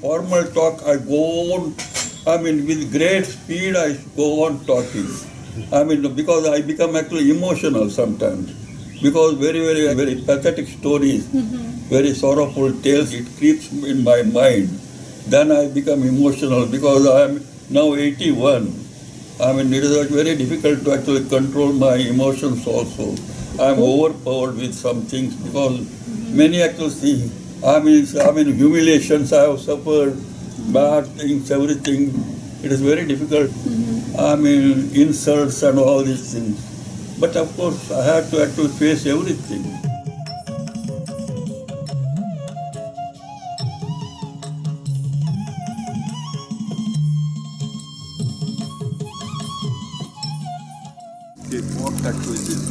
formal talk, I go on, with great speed I go on talking. Because I become actually emotional sometimes. Because very, very, very pathetic stories, very sorrowful tales, it creeps in my mind. Then I become emotional because I am now 81. It is very difficult to actually control my emotions also. I am overpowered with some things because many actually see, humiliations I have suffered, bad things, everything. It is very difficult. Insults and all these things. But of course, I had to actually face everything. What actually is this?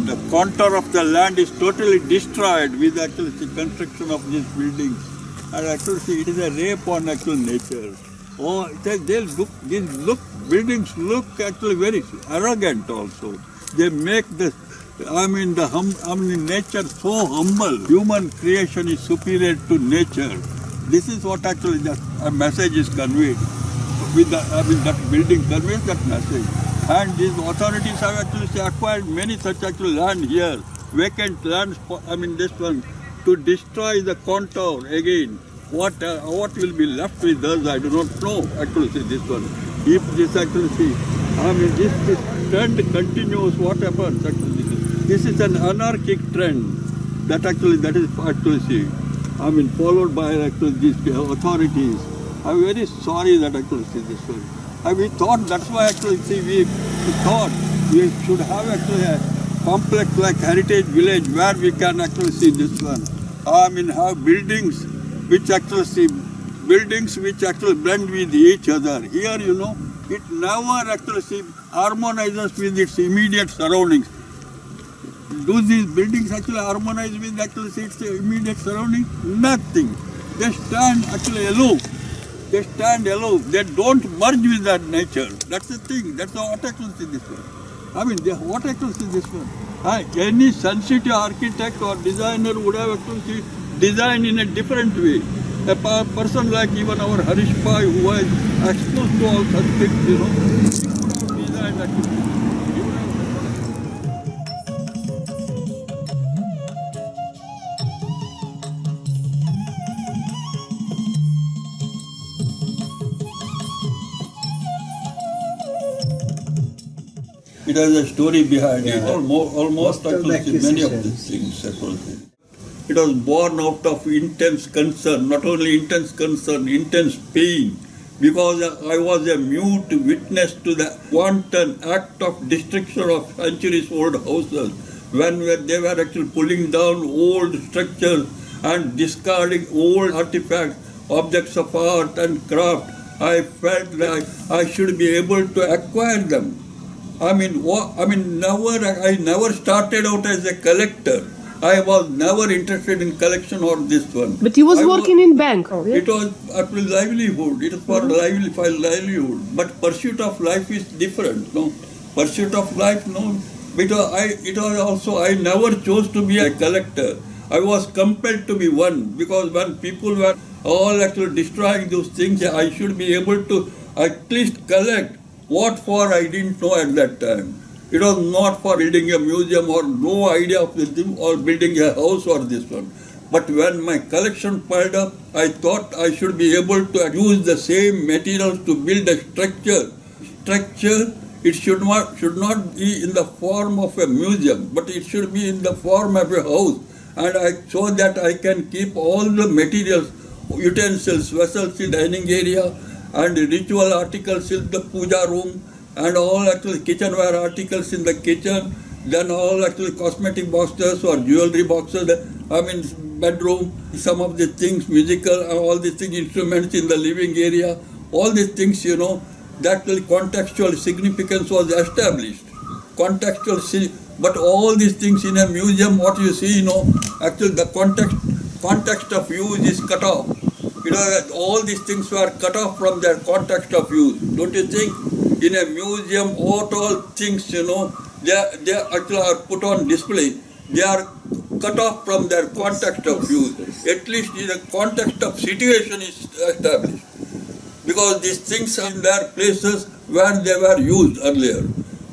The contour of the land is totally destroyed with actually the construction of these buildings. And actually, see, it is a rape on actual nature. Oh, buildings look actually very arrogant also. They make nature so humble. Human creation is superior to nature. This is what actually a message is conveyed. That building conveys that message. And these authorities have actually acquired many such actual land here, vacant lands, this one, to destroy the contour again. What will be left with us, I do not know, actually, this one. If this actually, this trend continues, what happens, actually? This is an anarchic trend that is followed by actually these authorities. I'm very sorry that actually see this one. We thought, that's why actually we thought we should have actually a complex like Heritage Village where we can actually see this one. Have buildings which actually blend with each other. Here, it never actually harmonizes with its immediate surroundings. Do these buildings actually harmonize with actually its immediate surroundings? Nothing. They stand actually aloof. They stand aloof. They don't merge with that nature. That's the thing. That's what actually see this one. What actually see this one? Any sensitive architect or designer would have actually designed in a different way. A person like even our Harish Pai, who was exposed to all such things, he would have designed actually. It has a story behind it. Almost actually many of these things. It was born out of intense concern, not only intense concern, intense pain, because I was a mute witness to the wanton act of destruction of centuries-old houses when they were actually pulling down old structures and discarding old artifacts, objects of art and craft. I felt that I should be able to acquire them. I never started out as a collector. I was never interested in collection or this one. But you was working in bank. Oh, yeah? It was actually livelihood. It was for livelihood. But pursuit of life is different. No, pursuit of life, no. Because I never chose to be a collector. I was compelled to be one because when people were all actually destroying those things, I should be able to at least collect. What for I didn't know at that time. It was not for building a museum or no idea of this or building a house or this one. But when my collection piled up, I thought I should be able to use the same materials to build a structure. Structure, it should not be in the form of a museum, but it should be in the form of a house. And so that I can keep all the materials, utensils, vessels in the dining area, and ritual articles in the puja room, and all actually kitchenware articles in the kitchen, then all actually cosmetic boxes or jewelry boxes, bedroom, some of the things, musical, all these things, instruments in the living area, all these things, that contextual significance was established. But all these things in a museum, what you see, actually the context of use is cut off. All these things were cut off from their context of use. Don't you think? In a museum, all things, they actually are put on display. They are cut off from their context of view. At least the context of situation is established. Because these things are in their places where they were used earlier.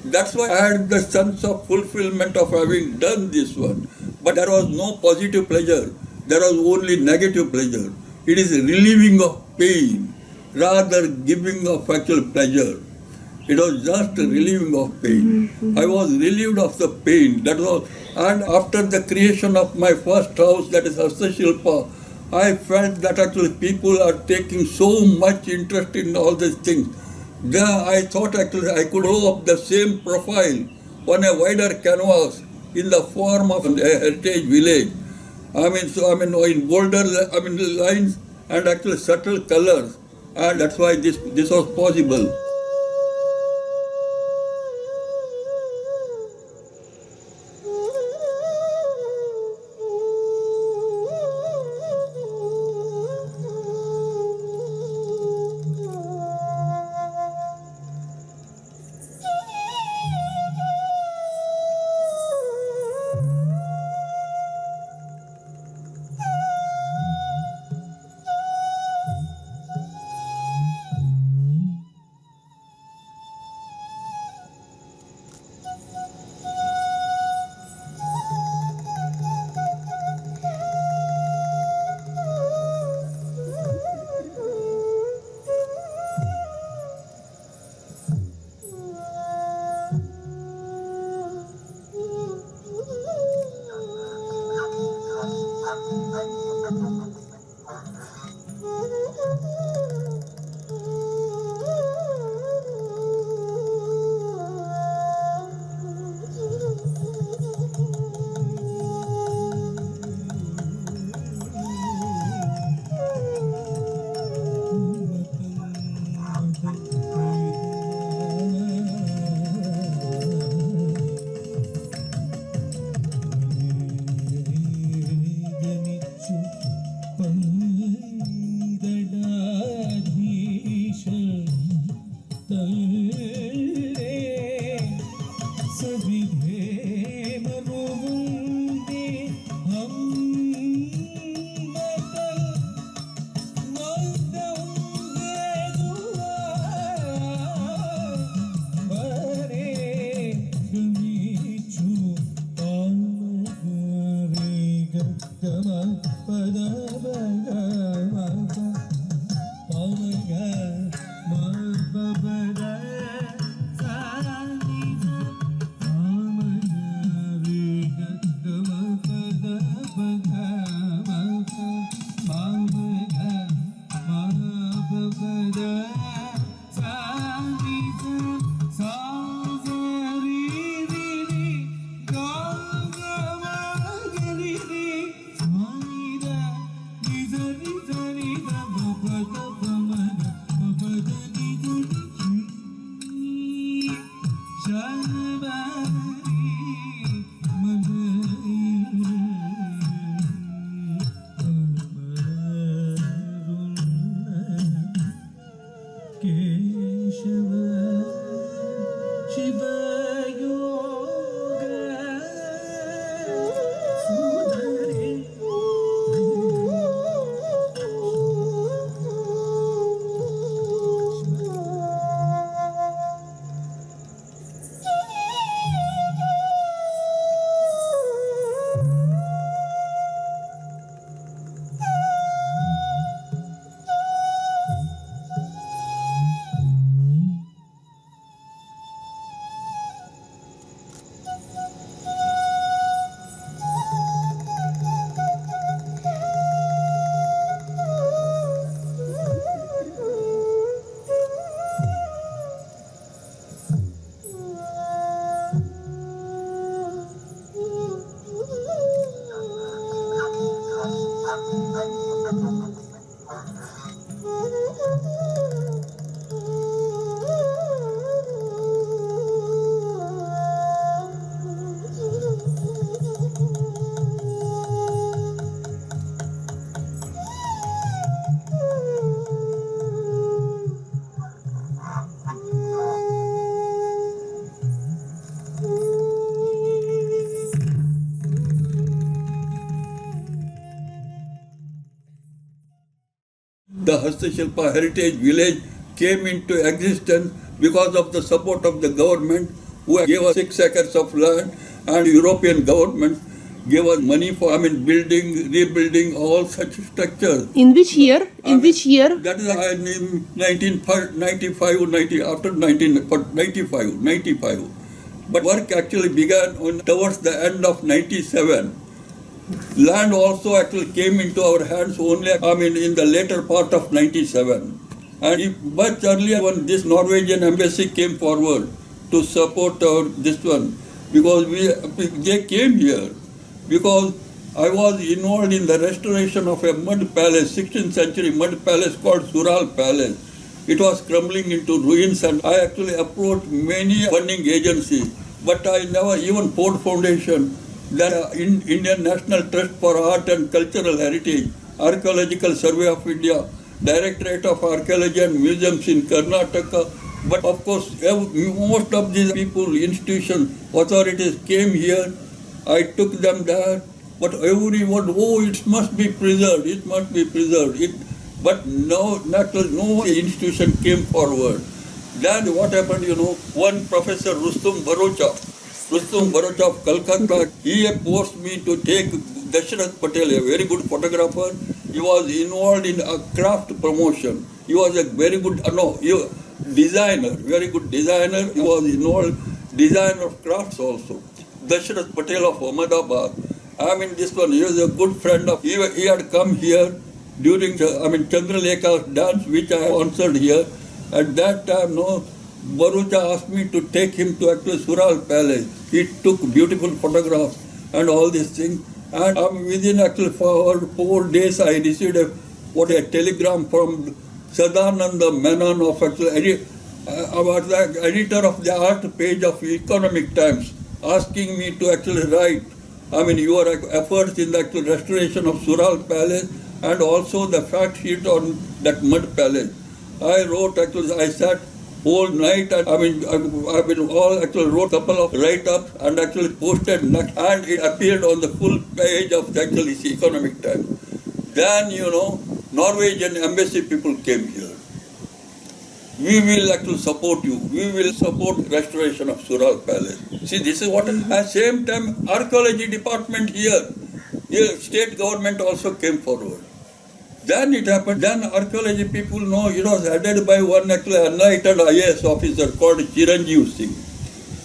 That's why I had the sense of fulfillment of having done this one. But there was no positive pleasure. There was only negative pleasure. It is relieving of pain rather giving of actual pleasure. It was just relieving of pain. I was relieved of the pain. That was, and after the creation of my first house, that is Hastashilpa, I felt that actually people are taking so much interest in all these things. Then I thought actually I could grow up the same profile on a wider canvas in the form of a heritage village. In bolder lines and actually subtle colors, and that's why this was possible. the Hastashilpa Heritage Village came into existence because of the support of the government, who gave us 6 acres of land, and European government gave us money for, building, rebuilding all such structures. In which year? In which year? That is in 1995, after 95. But work actually began towards the end of 97. Land also actually came into our hands only, in the later part of 97. And much earlier, when this Norwegian embassy came forward to support this one, because they came here, because I was involved in the restoration of a mud palace, 16th century mud palace called Sural Palace. It was crumbling into ruins, and I actually approached many funding agencies, but I never, even Ford Foundation, the Indian National Trust for Art and Cultural Heritage, Archaeological Survey of India, Directorate of Archaeology and Museums in Karnataka. But of course, most of these people, institutions, authorities came here. I took them there, but everyone, it must be preserved, it must be preserved. But no institution came forward. Then what happened, one Professor Rustum Barocha of Calcutta, he approached me to take Dashrath Patel, a very good photographer. He was involved in a craft promotion. He was a very good designer, very good designer. He was involved design of crafts also. Dashrath Patel of Ahmedabad. This one, he was a good friend of, he had come here during, Chandralekha's dance, which I answered here. At that time, Barucha asked me to take him to actually Sural Palace. He took beautiful photographs and all these things. And within actually 4 days, I received a telegram from Sadananda Menon of actually, about the editor of the art page of Economic Times, asking me to actually write, your efforts in the actual restoration of Sural Palace and also the fact sheet on that mud palace. I wrote, I sat whole night and wrote a couple of write-ups and actually posted next, and it appeared on the full page of the Economic Times. Then, Norwegian embassy people came here. We will actually support you. We will support restoration of Sural Palace. See, this is what, at same time, archaeology department here, state government also came forward. Then it happened, then archaeology people know it was headed by one actually enlightened IAS officer called Chiranjeev Singh.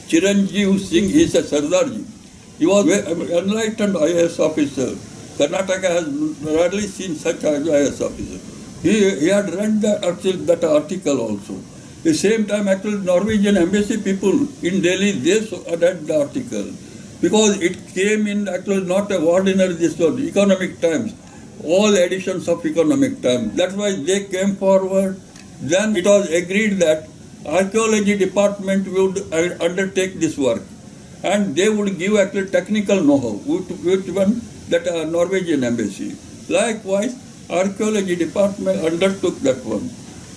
Chiranjeev Singh is a Sardarji. He was an enlightened IAS officer. Karnataka has rarely seen such an IAS officer. He had read that article also. At the same time, actually, Norwegian embassy people in Delhi, they read the article. Because it came in actually not a ordinary Economic Times. All editions of Economic Times. That's why they came forward. Then it was agreed that archaeology department would undertake this work. And they would give actually technical know-how, which one? That Norwegian embassy. Likewise, archaeology department undertook that one.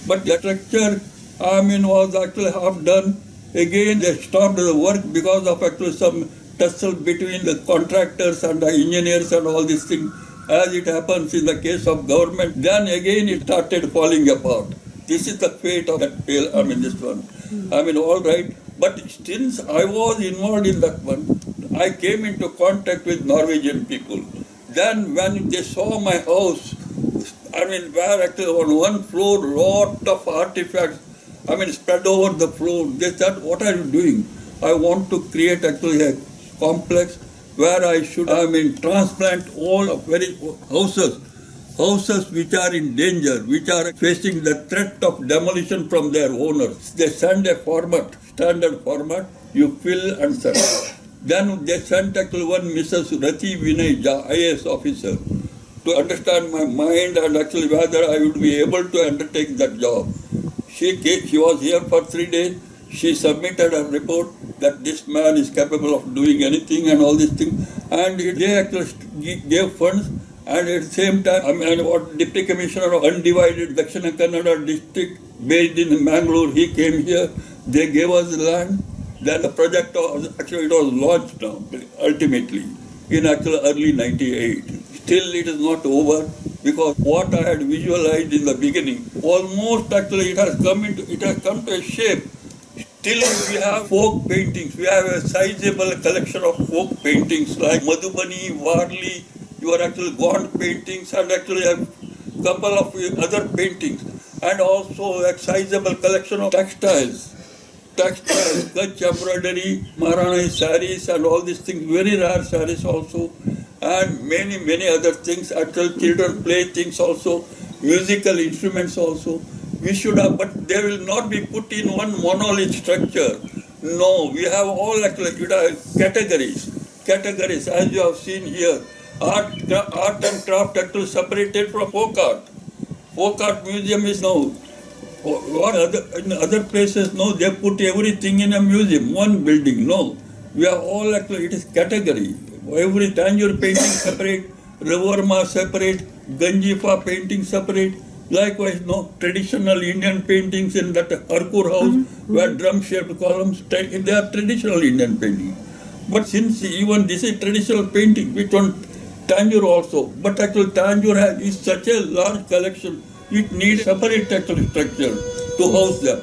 But the structure, was actually half done. Again, they stopped the work because of actually some tussle between the contractors and the engineers and all these things. As it happens in the case of government, then again it started falling apart. This is the fate of that this one. All right. But since I was involved in that one, I came into contact with Norwegian people. Then when they saw my house, where actually on one floor, lot of artifacts, spread over the floor, they said, what are you doing? I want to create actually a complex where I should, transplant all of very houses which are in danger, which are facing the threat of demolition from their owners. They send a standard format, you fill and send. Then they sent actually one Mrs. Rati Vinay Jha, IAS officer, to understand my mind and actually whether I would be able to undertake that job. She was here for 3 days. She submitted a report that this man is capable of doing anything and all these things. And they actually gave funds. And at the same time, Deputy Commissioner of Undivided Dakshina Kannada district based in Mangalore, he came here. They gave us the land. Then the project was launched now, ultimately, in actually early 98. Still it is not over. because what I had visualized in the beginning, almost actually it has come to a shape. Still, we have folk paintings. We have a sizable collection of folk paintings like Madhubani, Warli. You are actually Gaunt paintings and actually a couple of other paintings, and also a sizable collection of textiles, Kutch embroidery, Maharani saris, and all these things. Very rare saris also, and many other things. Actual children play things also, musical instruments also. We should have, but they will not be put in one monolith structure. No, we have all actually categories. Categories, as you have seen here. Art and craft actually separated from folk art. Folk art museum is now. What in other places, no, they put everything in a museum, one building. No, we are all actually, it is category. Every Tanjore painting separate, Ravarma separate, Ganjifa painting separate. Likewise, no, traditional Indian paintings in that Harkur house where drum-shaped columns, they are traditional Indian painting. But since even this is traditional painting, which on Tanjore also, but actually Tanjore is such a large collection, it needs separate actual structure to house them.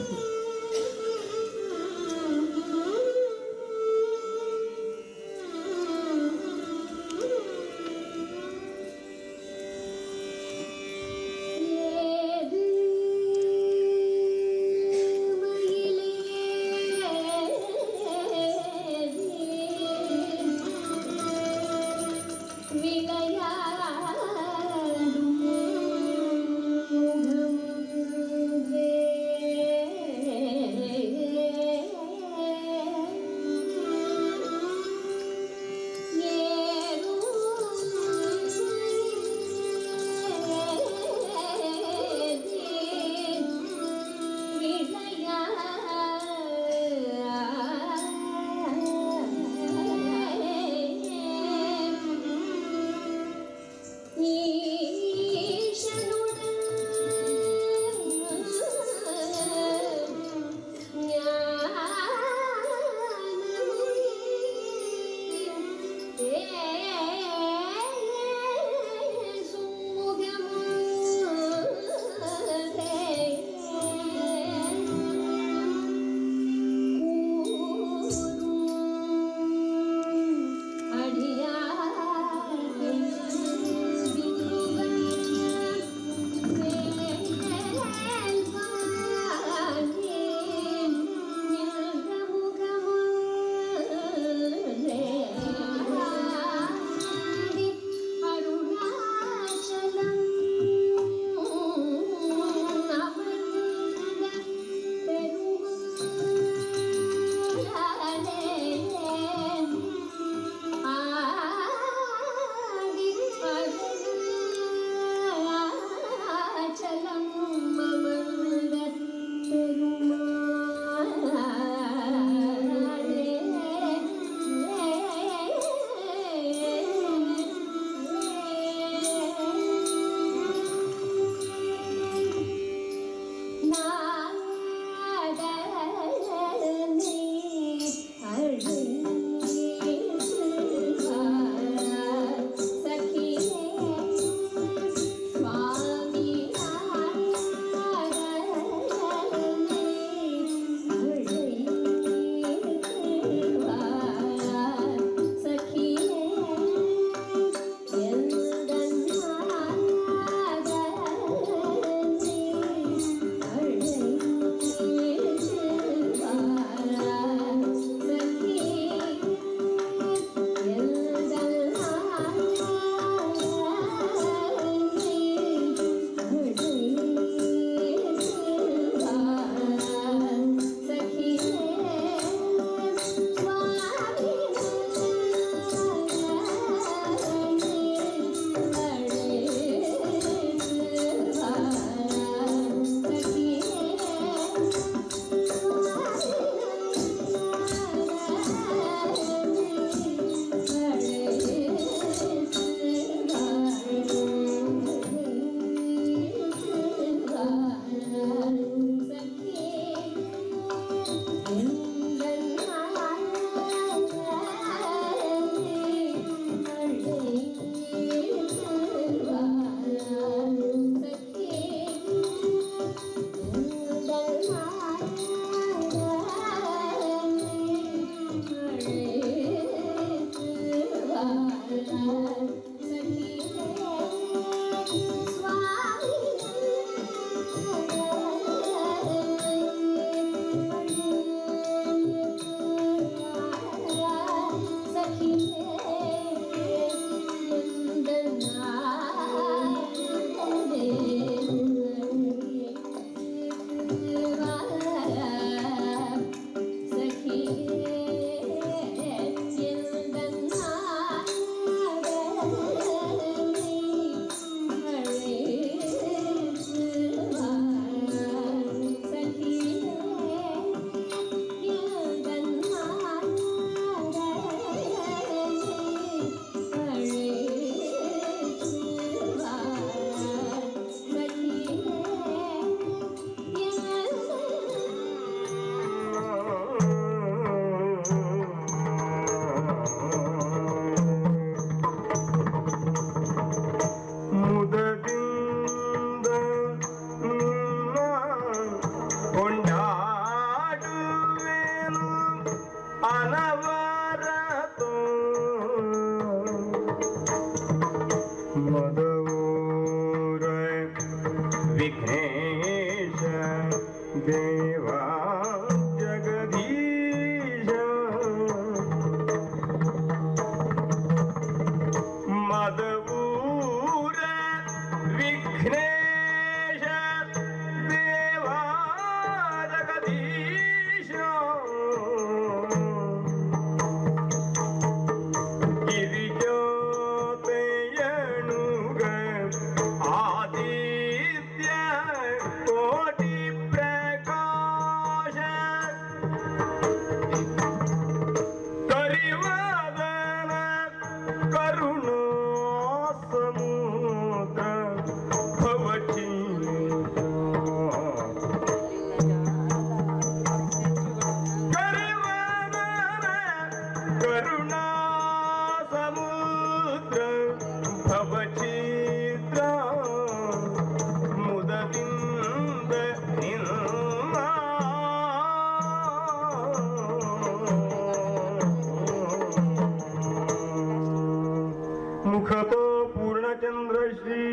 मुखतो पूर्णचंद्रश्री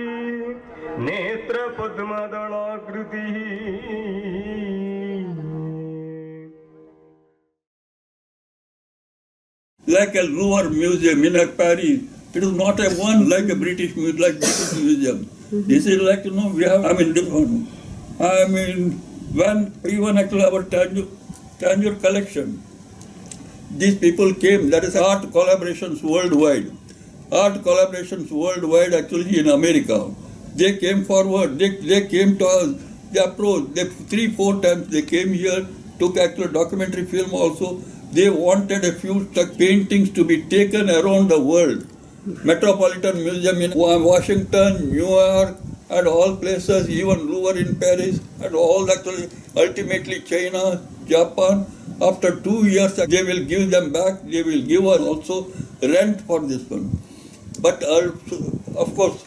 नेत्र पद्मदलाकृति like a Louvre museum in Paris. It is not a one like a British museum. This is like, we have, different. When even actually our Tanjore collection, these people came, that is art collaborations worldwide. Art collaborations worldwide actually in America. They came forward, they came to us, they approached, 3-4 times they came here, took actual documentary film also. They wanted a few paintings to be taken around the world. Metropolitan Museum in Washington, New York, and all places, even Louvre in Paris, and all actually, ultimately China, Japan. After 2 years, they will give them back, they will give us also rent for this one. But of course,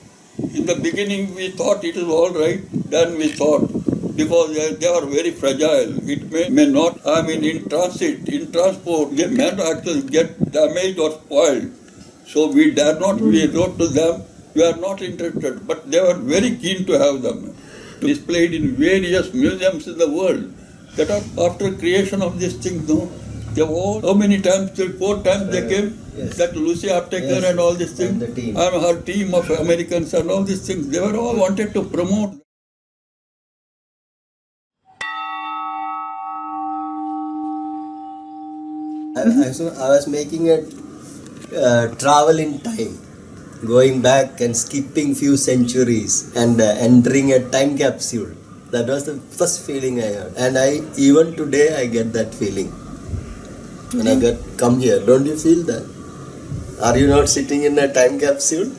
in the beginning we thought it is all right, then we thought, because they are very fragile. It may not, in transit, in transport, they may not actually get damaged or spoiled. So we dare not, we wrote to them, we are not interested, but they were very keen to have them displayed in various museums in the world. That after creation of this thing, they all, how many times, 4 times they came, yes. That Lucy Apteker and all these things, and her team of Americans and all these things, they were all wanted to promote. I was making a travel in time, going back and skipping few centuries and entering a time capsule. That was the first feeling I had, and even today I get that feeling when I come here. Don't you feel that? Are you not sitting in a time capsule?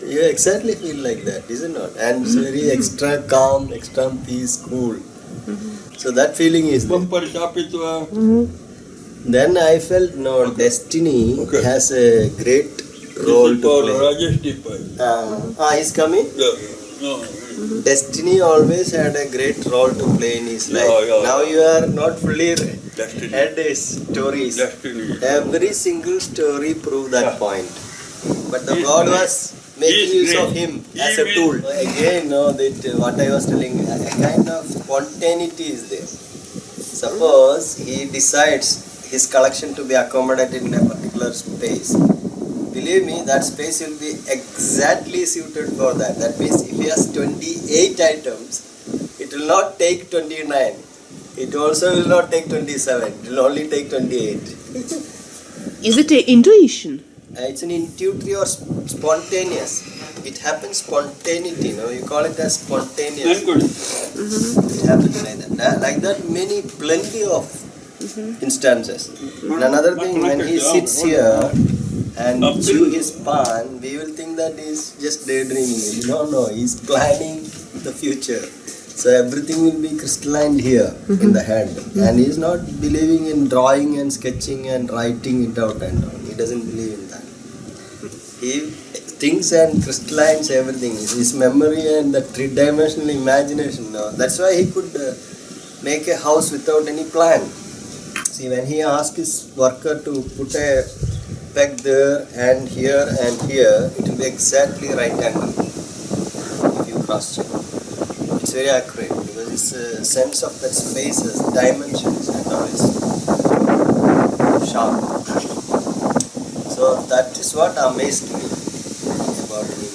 You exactly feel like that, is it not? And it's very extra calm, extra peace, cool. So that feeling is there. Then I felt, destiny has a great role to play. Rajesh He's coming? No. Destiny always had a great role to play in his life. Now you are not fully read his stories. Destiny. Every single story proved that point. But the God was making He is use of great. him He as a will- tool. Again, that what I was telling, a kind of spontaneity is there. Suppose he decides his collection to be accommodated in a particular space. Believe me, that space will be exactly suited for that. That means if he has 28 items, it will not take 29. It also will not take 27. It will only take 28. Is it a intuition? It's an intuitive or spontaneous. It happens spontaneity, you call it as spontaneous. And good. It happens like that. Like that, plenty of instances. And another thing, when he sits here and chew his pan, we will think that he's just daydreaming. No, he's planning the future. So everything will be crystalline here in the head. And he's not believing in drawing and sketching and writing it out and all. He doesn't believe in that. He thinks and crystallizes everything. His memory and the three-dimensional imagination. That's why he could make a house without any plan. See, when he asked his worker to put a peg there and here, it will be exactly right angle if you cross check. It's very accurate because his sense of that spaces, dimensions and all is sharp. So that is what amazed me about him.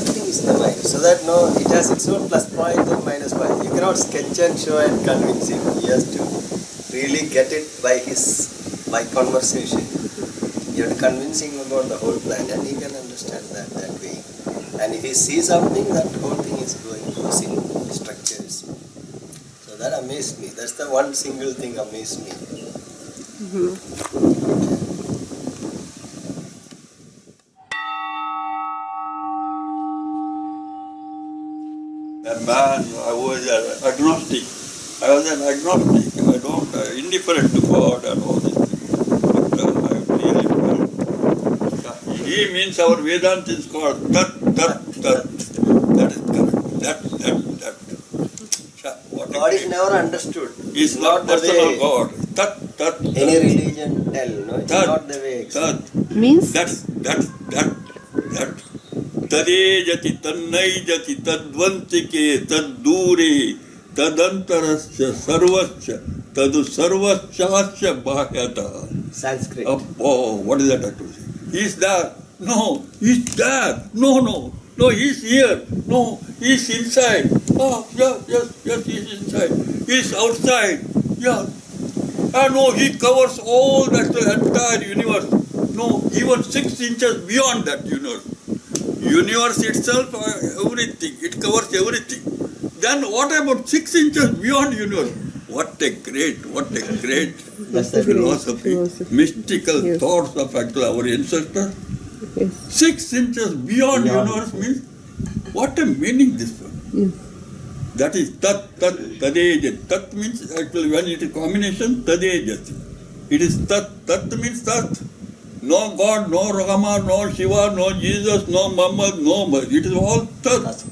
Everything is in the mind. So that it has its own plus point and minus point. You cannot sketch and show and convince him. He has to really get it by conversation. You have to convince him about the whole plan and he can understand that way. And if he sees something, that whole thing is going to see the structures. So that amazed me. That's the one single thing amazed me. That man, I was agnostic. I was an agnostic. I don't, indifferent to God and all these things. But I really felt. He means our Vedanta is called Tat. That is correct. That. What God is never understood. It's not the personal way God. Tat. any religion tell. It's Tat. not the way. Tat. Means? That. तदेजति तन्नैजति तद्वंतिके तद्दूरे तदंतरस्य सर्वस्य तदु सर्वस्यास्य बाह्यतः. Sanskrit. Oh, what is that I have to say? He's there. No, he's there. No, he's here. No, he's inside. Oh, yes, he's inside. He's outside. Yeah. No, he covers all that entire universe. No, even 6 inches beyond that universe. Universe itself, everything, it covers everything. Then what about 6 inches beyond universe? What a great That's the philosophy, mystical Yes. thoughts of actually our ancestors. Yes. 6 inches beyond universe means, what a meaning this one. Yes. That is tadejati. Tat means actually when it is combination, tadejati. It is tat means tat. No God, no Rama, no Shiva, no Jesus, no Muhammad, no Muhammad. It is all tat.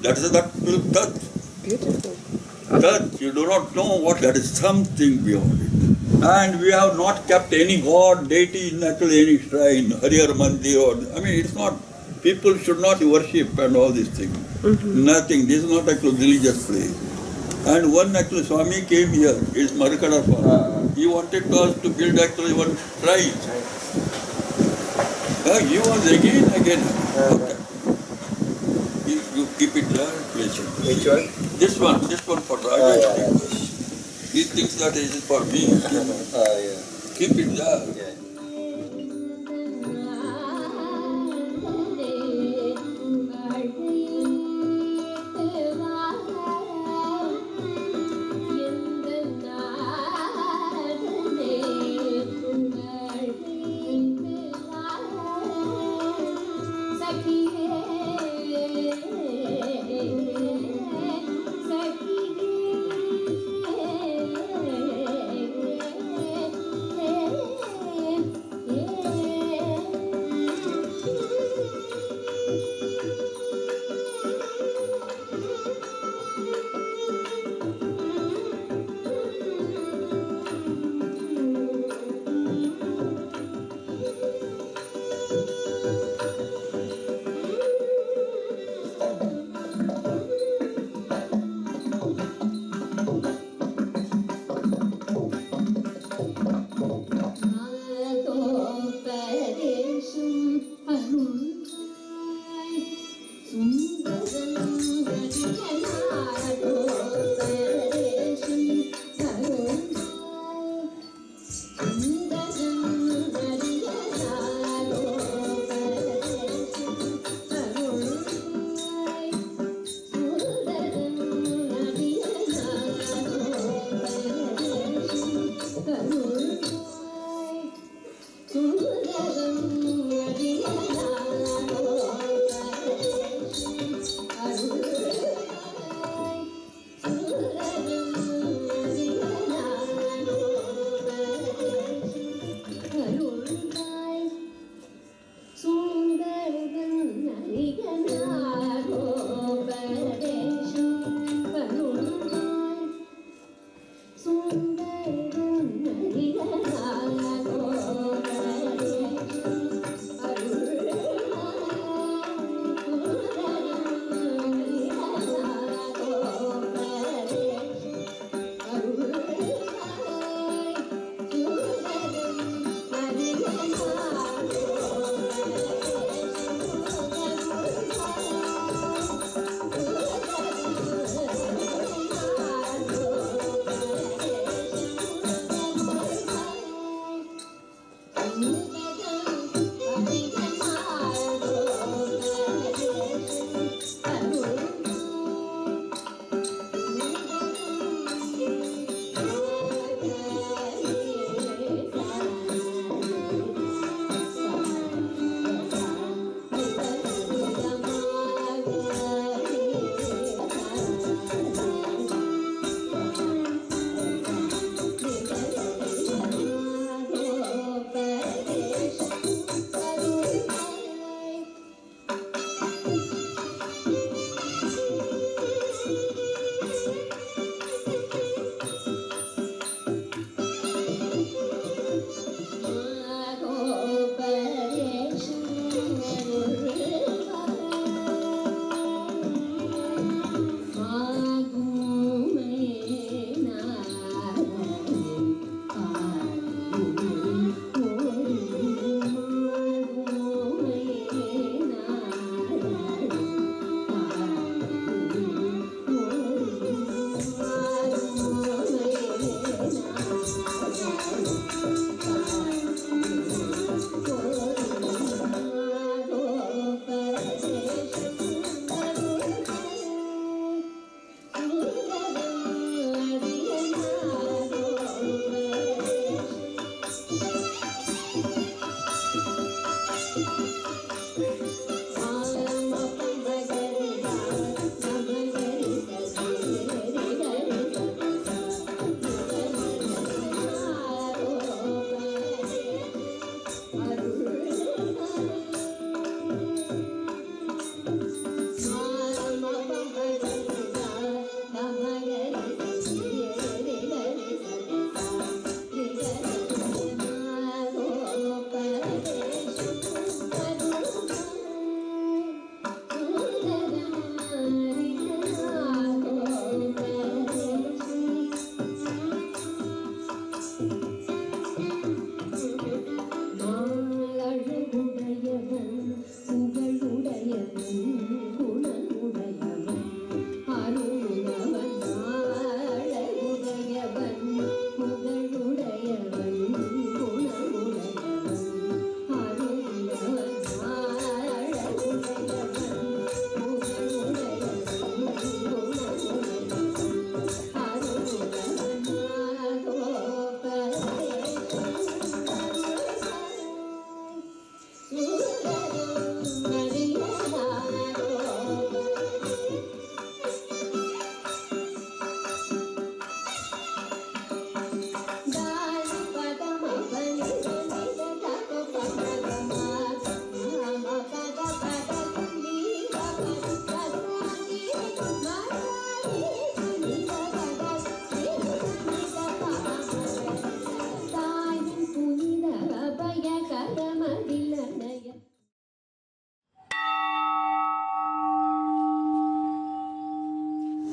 That is that tat. Beautiful. Tat. You do not know what that is, something beyond it. And we have not kept any God, deity in actually any shrine, Harihar Mandir or, it's not, people should not worship and all these things. Nothing. This is not actually religious place. And one actually Swami came here, it's Markada Swami. He wanted us to build actually one shrine. He was again. Okay. You keep it there, place it. Which one? This one for the Yeah. He thinks that it is for me. Yeah. Keep it there. Yeah.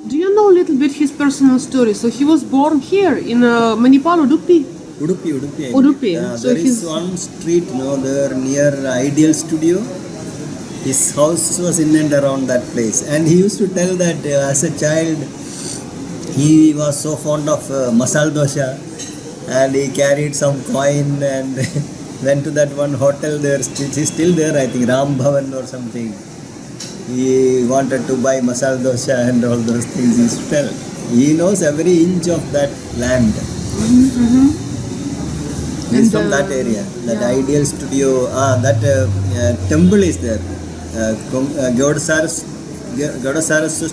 Do you know a little bit his personal story? So he was born here in Manipal, Udupi. Udupi, Udupi. Udupi. So There is he's- one street, there near Ideal Studio. His house was in and around that place, and he used to tell that as a child he was so fond of masala dosha, and he carried some coin and went to that one hotel there. He's still there, I think, Ram Bhavan or something. He wanted to buy masala dosha and all those things. He used to tell. He knows every inch of that land. He's And, from that area. That yeah. Ideal Studio. That temple is there. Gaudasaras's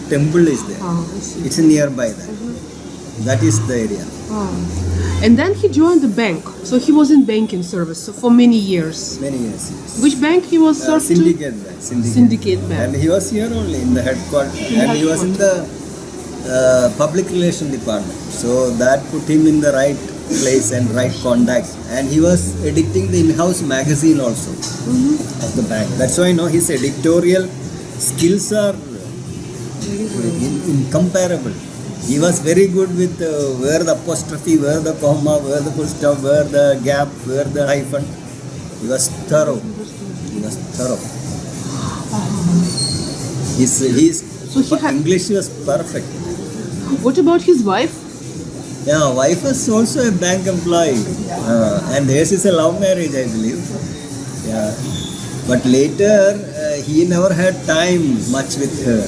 temple is there. Oh, I see. It's nearby that. That is the area. Oh. And then he joined the bank. So he was in banking service for many years. Many years. Yes. Which bank he was served to? Syndicate Bank. Syndicate Bank. And he was here only in the headquarters. And he was in the public relation department. So that put him in the right place and right contacts. And he was editing the in-house magazine also of the bank. That's why his editorial skills are incomparable. He was very good with where the apostrophe, where the comma, where the full stop, where the gap, where the hyphen. He was thorough. His So he had- English was perfect. What about his wife? Yeah, wife was also a bank employee, and theirs is a love marriage, I believe. Yeah, but later he never had time much with her.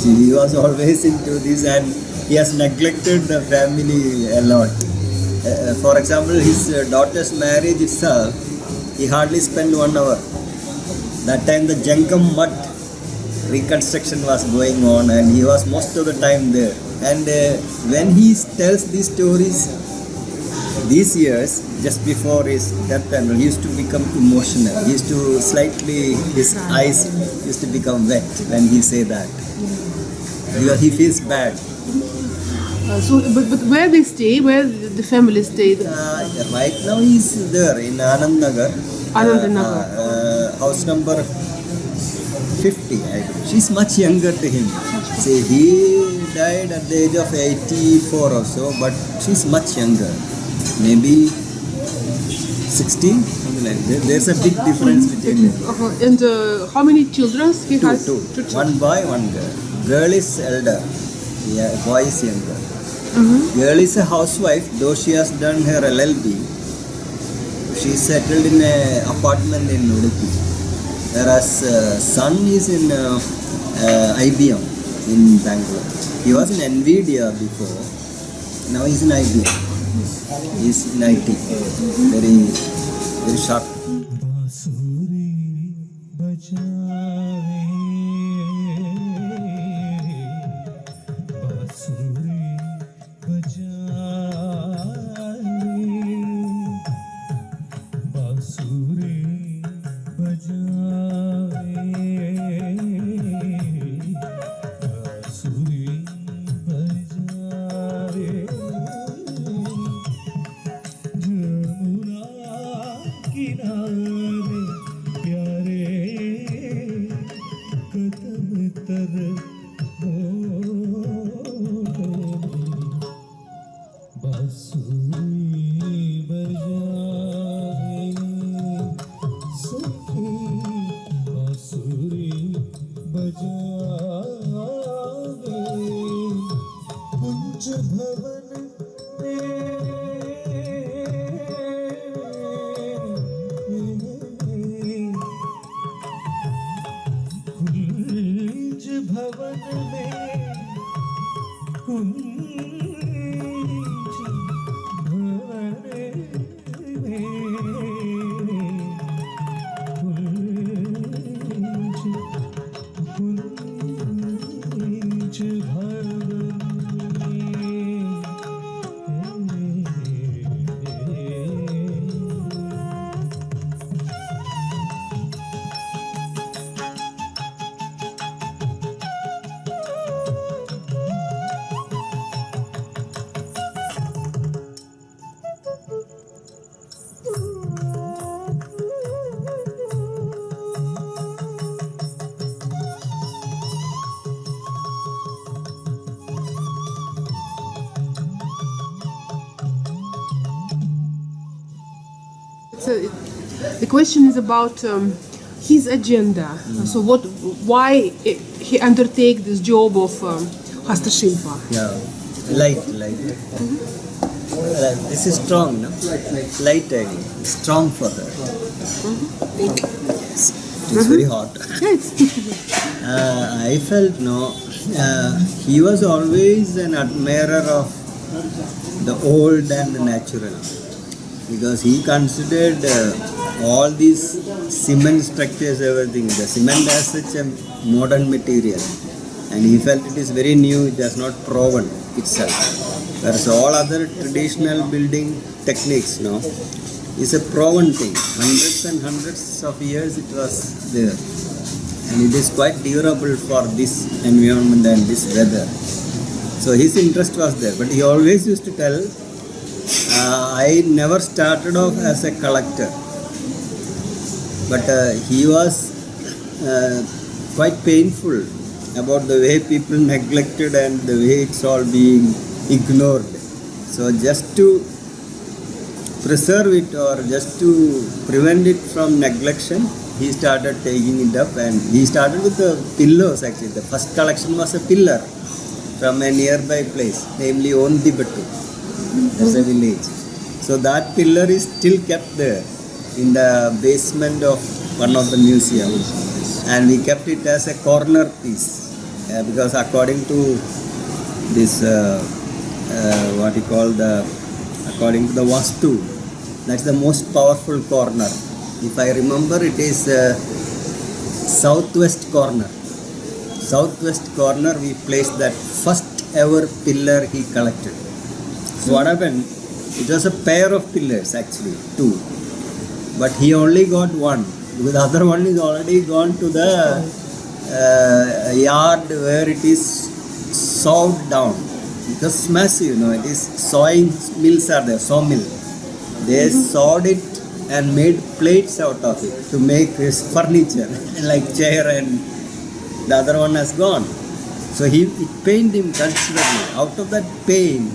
He was always into this, and he has neglected the family a lot. For example, his daughter's marriage itself, he hardly spent 1 hour. That time the Jangam Mutt reconstruction was going on, and he was most of the time there. And when he tells these stories, these years, just before his death, and he used to become emotional. He used to his eyes used to become wet when he say that. He feels bad. But where they stay, where the family stayed? Right now he's there in Anand Nagar. Anand Nagar. House number 50, I believe. She's much younger to him. See, he died at the age of 84 or so, but she's much younger. Maybe 16, something like that. There's a big difference between them. And how many children he has? Two. Two children. One boy, one girl. Girl is elder. Yeah, boy is younger. Girl is a housewife, though she has done her LLB. She is settled in an apartment in Udupi. Whereas son is in IBM in Bangalore. He was in NVIDIA before. Now he's in IBM. He's in IT. Very sharp. the question is about his agenda. So why he undertake this job of Hastashilpa? Yeah, light. This is strong, no? Light idea. Strong for her. Yes. It's very hot. I felt, he was always an admirer of the old and the natural, because he considered all these cement structures, everything. The cement as such a modern material, and he felt it is very new, it has not proven itself. Whereas all other traditional building techniques, is a proven thing. Hundreds and hundreds of years it was there, and it is quite durable for this environment and this weather. So his interest was there, but he always used to tell, I never started off as a collector, but he was quite painful about the way people neglected and the way it's all being ignored. So just to preserve it or just to prevent it from neglection, he started taking it up, and he started with the pillows actually. The first collection was a pillar from a nearby place, namely Ondibettu. That's a village. So that pillar is still kept there in the basement of one of the museums, and we kept it as a corner piece because according to this according to the Vastu, that's the most powerful corner. If I remember, it is southwest corner. Southwest corner we placed that first ever pillar he collected. So what happened? It was a pair of pillars actually, two. But he only got one, because the other one is already gone to the yard where it is sawed down. Because it's massive, it is sawing mills are there, sawmill. They sawed it and made plates out of it to make his furniture, like chair, and the other one has gone. So it pained him considerably. Out of that pain,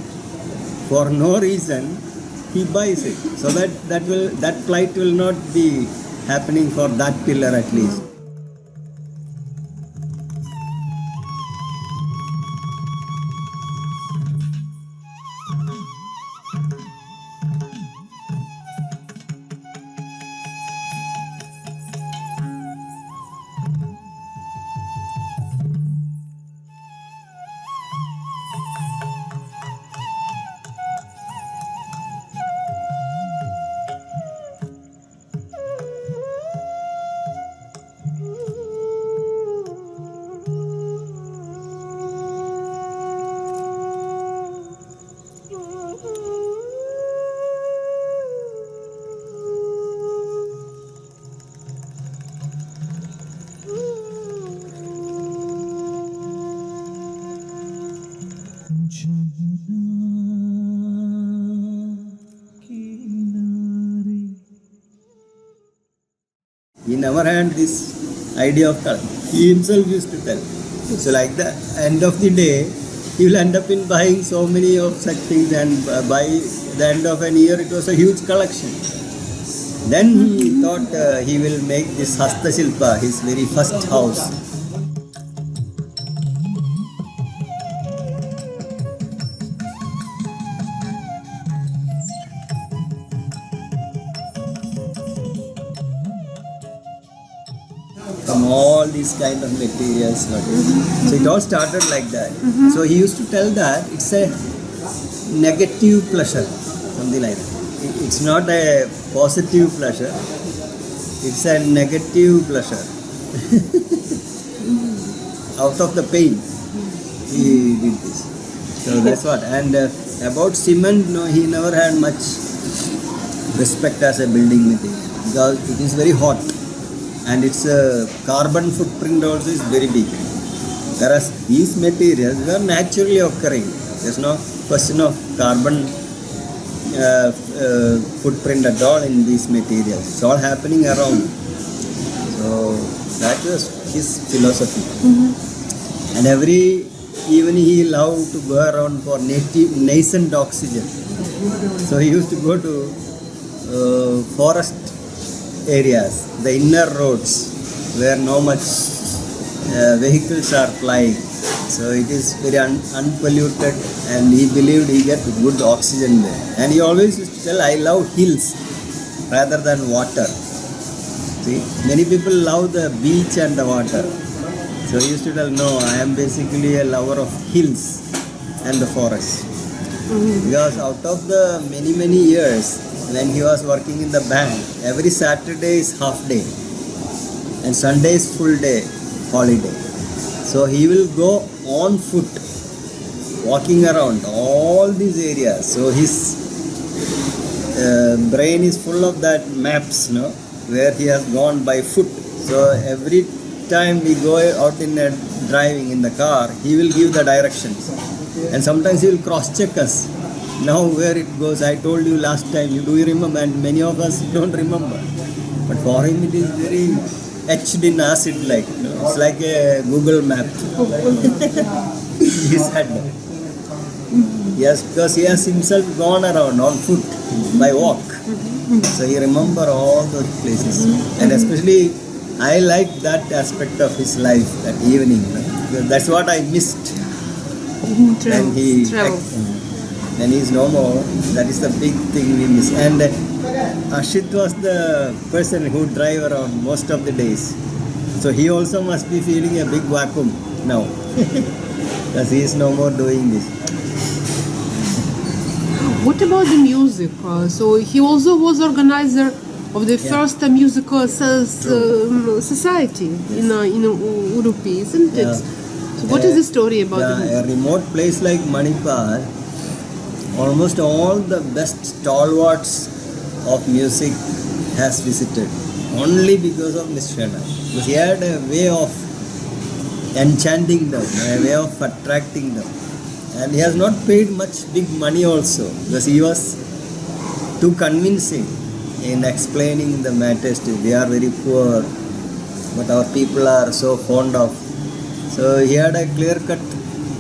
for no reason, he buys it. So that plight will not be happening for that pillar at least. He never had this idea of color. He himself used to tell. So like the end of the day, he will end up in buying so many of such things, and by the end of an year it was a huge collection. Then he thought he will make this Hastashilpa his very first house. From all these kind of materials. So it all started like that. So he used to tell that it's a negative pleasure, something like that. It's not a positive pleasure, it's a negative pleasure. Out of the pain, he did this. So that's what. And about cement, he never had much respect as a building material, because it is very hot. And its carbon footprint also is very big. Whereas these materials are naturally occurring. There's no question of carbon footprint at all in these materials. It's all happening around. So that was his philosophy. And every evening he loved to go around for nascent oxygen. So he used to go to forest areas, the inner roads where no much vehicles are flying. So it is very unpolluted, and he believed he get good oxygen there. And he always used to tell, I love hills rather than water. See, many people love the beach and the water. So he used to tell, no, I am basically a lover of hills and the forest. Because out of the many years when he was working in the bank, every Saturday is half day and Sunday is full day holiday. So he will go on foot, walking around all these areas. So his brain is full of that maps, no, where he has gone by foot. So every time we go out in driving in the car, he will give the directions, and sometimes he will cross-check us. Now where it goes, I told you last time, do you remember? And many of us don't remember. But for him it is very etched in acid, like, you know, it's like a Google map. He said that. Yes, because he has himself gone around on foot by walk. So he remember all those places. And especially I like that aspect of his life, that evening. You know? That's what I missed. Travel. When he's no more, that is the big thing we miss. And Ashit was the person who drive around most of the days. So he also must be feeling a big vacuum now. Because he is no more doing this. What about the music? So he also was organizer of the first musical society in Udupi, isn't it? Yeah. So what is the story about a remote place like Manipal, almost all the best stalwarts of music has visited, only because of Mr. Shana. Because he had a way of enchanting them, a way of attracting them. And he has not paid much big money also, because he was too convincing in explaining the matters to. We are very poor, but our people are so fond of. So he had a clear-cut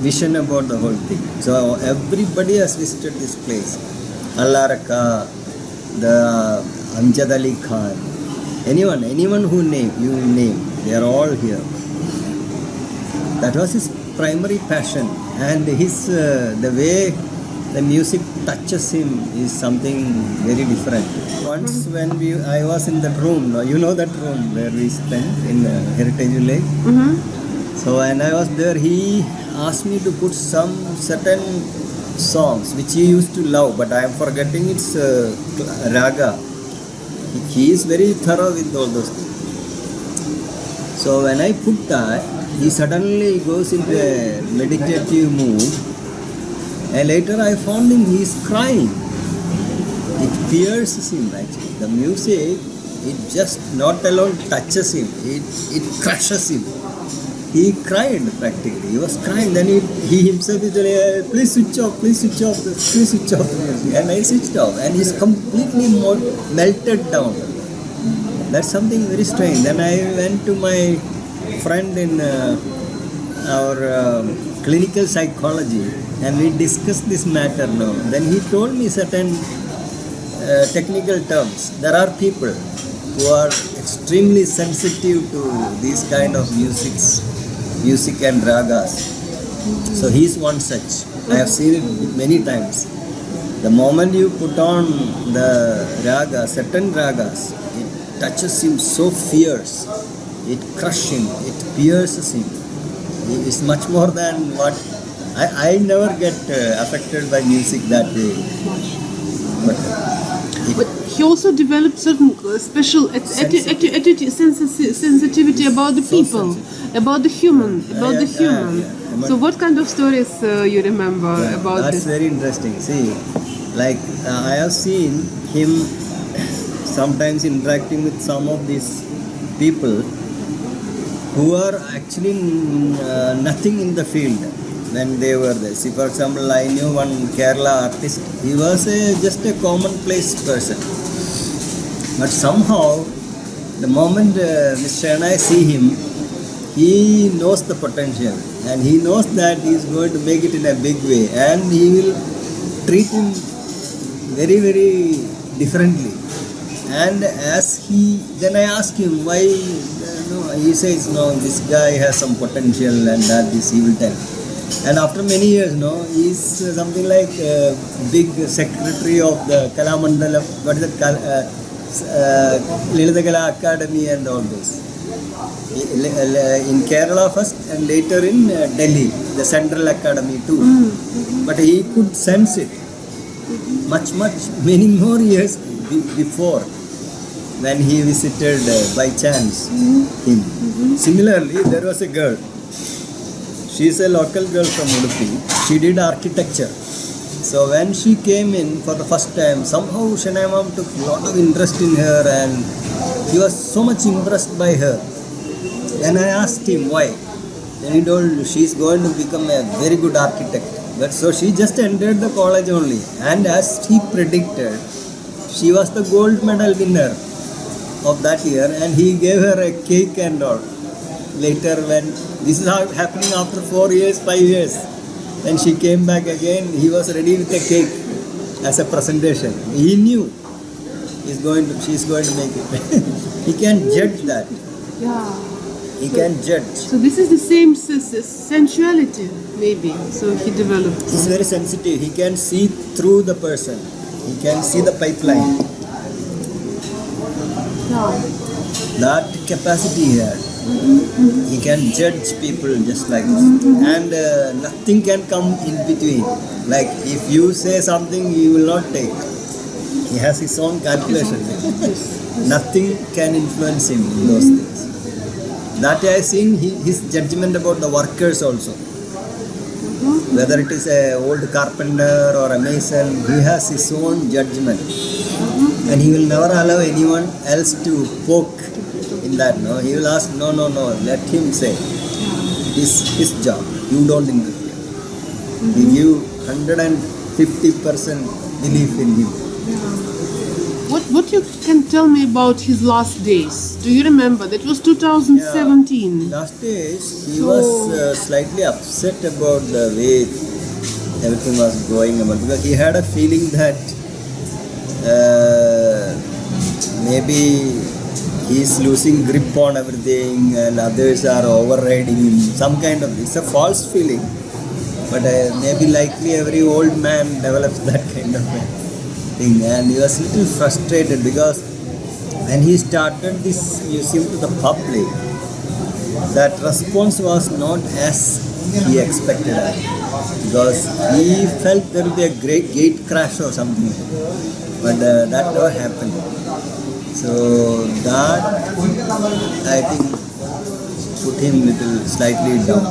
vision about the whole thing. So everybody has visited this place. Allah Raka, the Amjad Ali Khan, anyone who you name, they are all here. That was his primary passion, and his the way the music touches him is something very different. Once when I was in that room, you know that room where we spent in Heritage Village. So when I was there, he asked me to put some certain songs which he used to love, but I am forgetting its raga. He is very thorough with all those things. So when I put that, he suddenly goes into a meditative mood, and later I found him, he is crying. It pierces him actually. The music, it just not alone touches him, it crushes him. He cried practically. He was crying. Then he himself is telling, please switch off the music. And I switched off. And he's completely melted down. That's something very strange. Then I went to my friend in our clinical psychology, and we discussed this matter now. Then he told me certain technical terms. There are people who are extremely sensitive to these kind of music and ragas. So he is one such. I have seen it many times. The moment you put on the raga, certain ragas, it touches him so fierce, it crushes him, it pierces him. It's much more than what I never get affected by music that way. But he also developed certain special sensitivity about the people, about the human, So what kind of stories you remember about that's this? Very interesting. See, like I have seen him sometimes interacting with some of these people who are actually nothing in the field when they were there. See, for example, I knew one Kerala artist. He was just a commonplace person. But somehow, the moment Mr. and I see him, he knows the potential, and he knows that he is going to make it in a big way, and he will treat him very, very differently. And then I asked him why. No, he says no. This guy has some potential, and that this he will tell. And after many years, no, he's something like big secretary of the Kalamandalam. What is it? Lalitha Kala Academy and all those. In Kerala first, and later in Delhi, the Central Academy too. But he could sense it much, many more years before, when he visited by chance him. Similarly, there was a girl. She is a local girl from Udupi. She did architecture. So when she came in for the first time, somehow Shania Ma'am took a lot of interest in her, and he was so much impressed by her. Then I asked him why. Then he told she is going to become a very good architect. But so she just entered the college only, and as he predicted, she was the gold medal winner of that year, and he gave her a cake and all. Later, when this is happening after 4 years, 5 years, when she came back again, he was ready with a cake as a presentation. He knew she is going to make it. He can judge that. Yeah. He can judge. So this is the same sensuality, maybe. So he developed. He's very sensitive. He can see through the person. He can see the pipeline. Yeah. That capacity he had. He can judge people just like this. And nothing can come in between. Like if you say something, he will not take. He has his own calculation. Nothing can influence him in those things. That I have seen his judgment about the workers also. Whether it is a old carpenter or a mason, he has his own judgment. And he will never allow anyone else to poke in that. No, he will ask, no, let him say. His job. You don't interfere. He give 150% belief in him. What you can tell me about his last days? Do you remember? That was 2017. Last days, he was slightly upset about the way everything was going about, because he had a feeling that maybe he is losing grip on everything and others are overriding him. Some kind of, it's a false feeling, but maybe likely every old man develops that kind of thing. And he was a little frustrated because when he started this museum to the public, that response was not as he expected, because he felt there would be a great gate crash or something, but that never happened. So that, I think, put him little slightly down,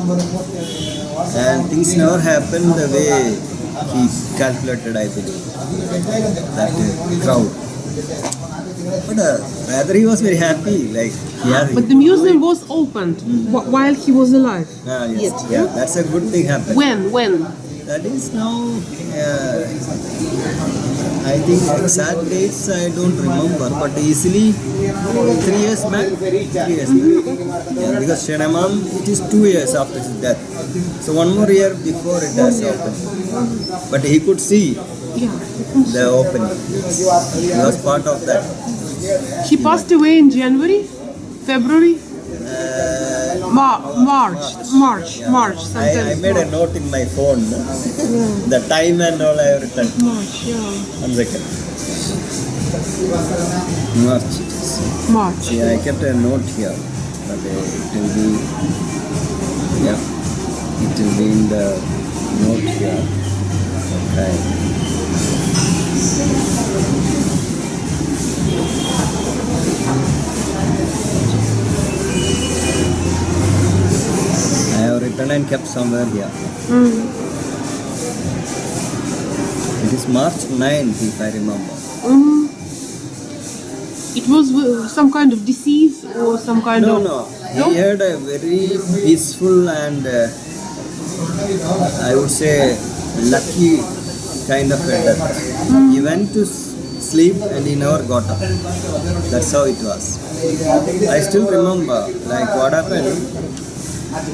and things never happened the way he calculated, I believe, that crowd. But rather he was very happy, like he had. But the museum was opened while he was alive. Yes, yeah, that's a good thing happened. When? That is now, I think exact dates I don't remember, but easily 3 years back. 3 years back. Yeah, because Shania Ma'am, it is 2 years after his death. So 1 more year before it has opened. But he could see the opening. He was part of that. He passed away in January? February? March. I made a note in my phone. The time and all I have written. March, yeah. 1 second. March it is. March. Yeah, I kept a note here. But it will be, it will be in the note here. Okay. I have written and kept somewhere here. It is March 9th, if I remember. It was some kind of disease or some kind of... No. He had a very peaceful and I would say lucky kind of a death. He went to sleep and he never got up. That's how it was. I still remember, like what happened.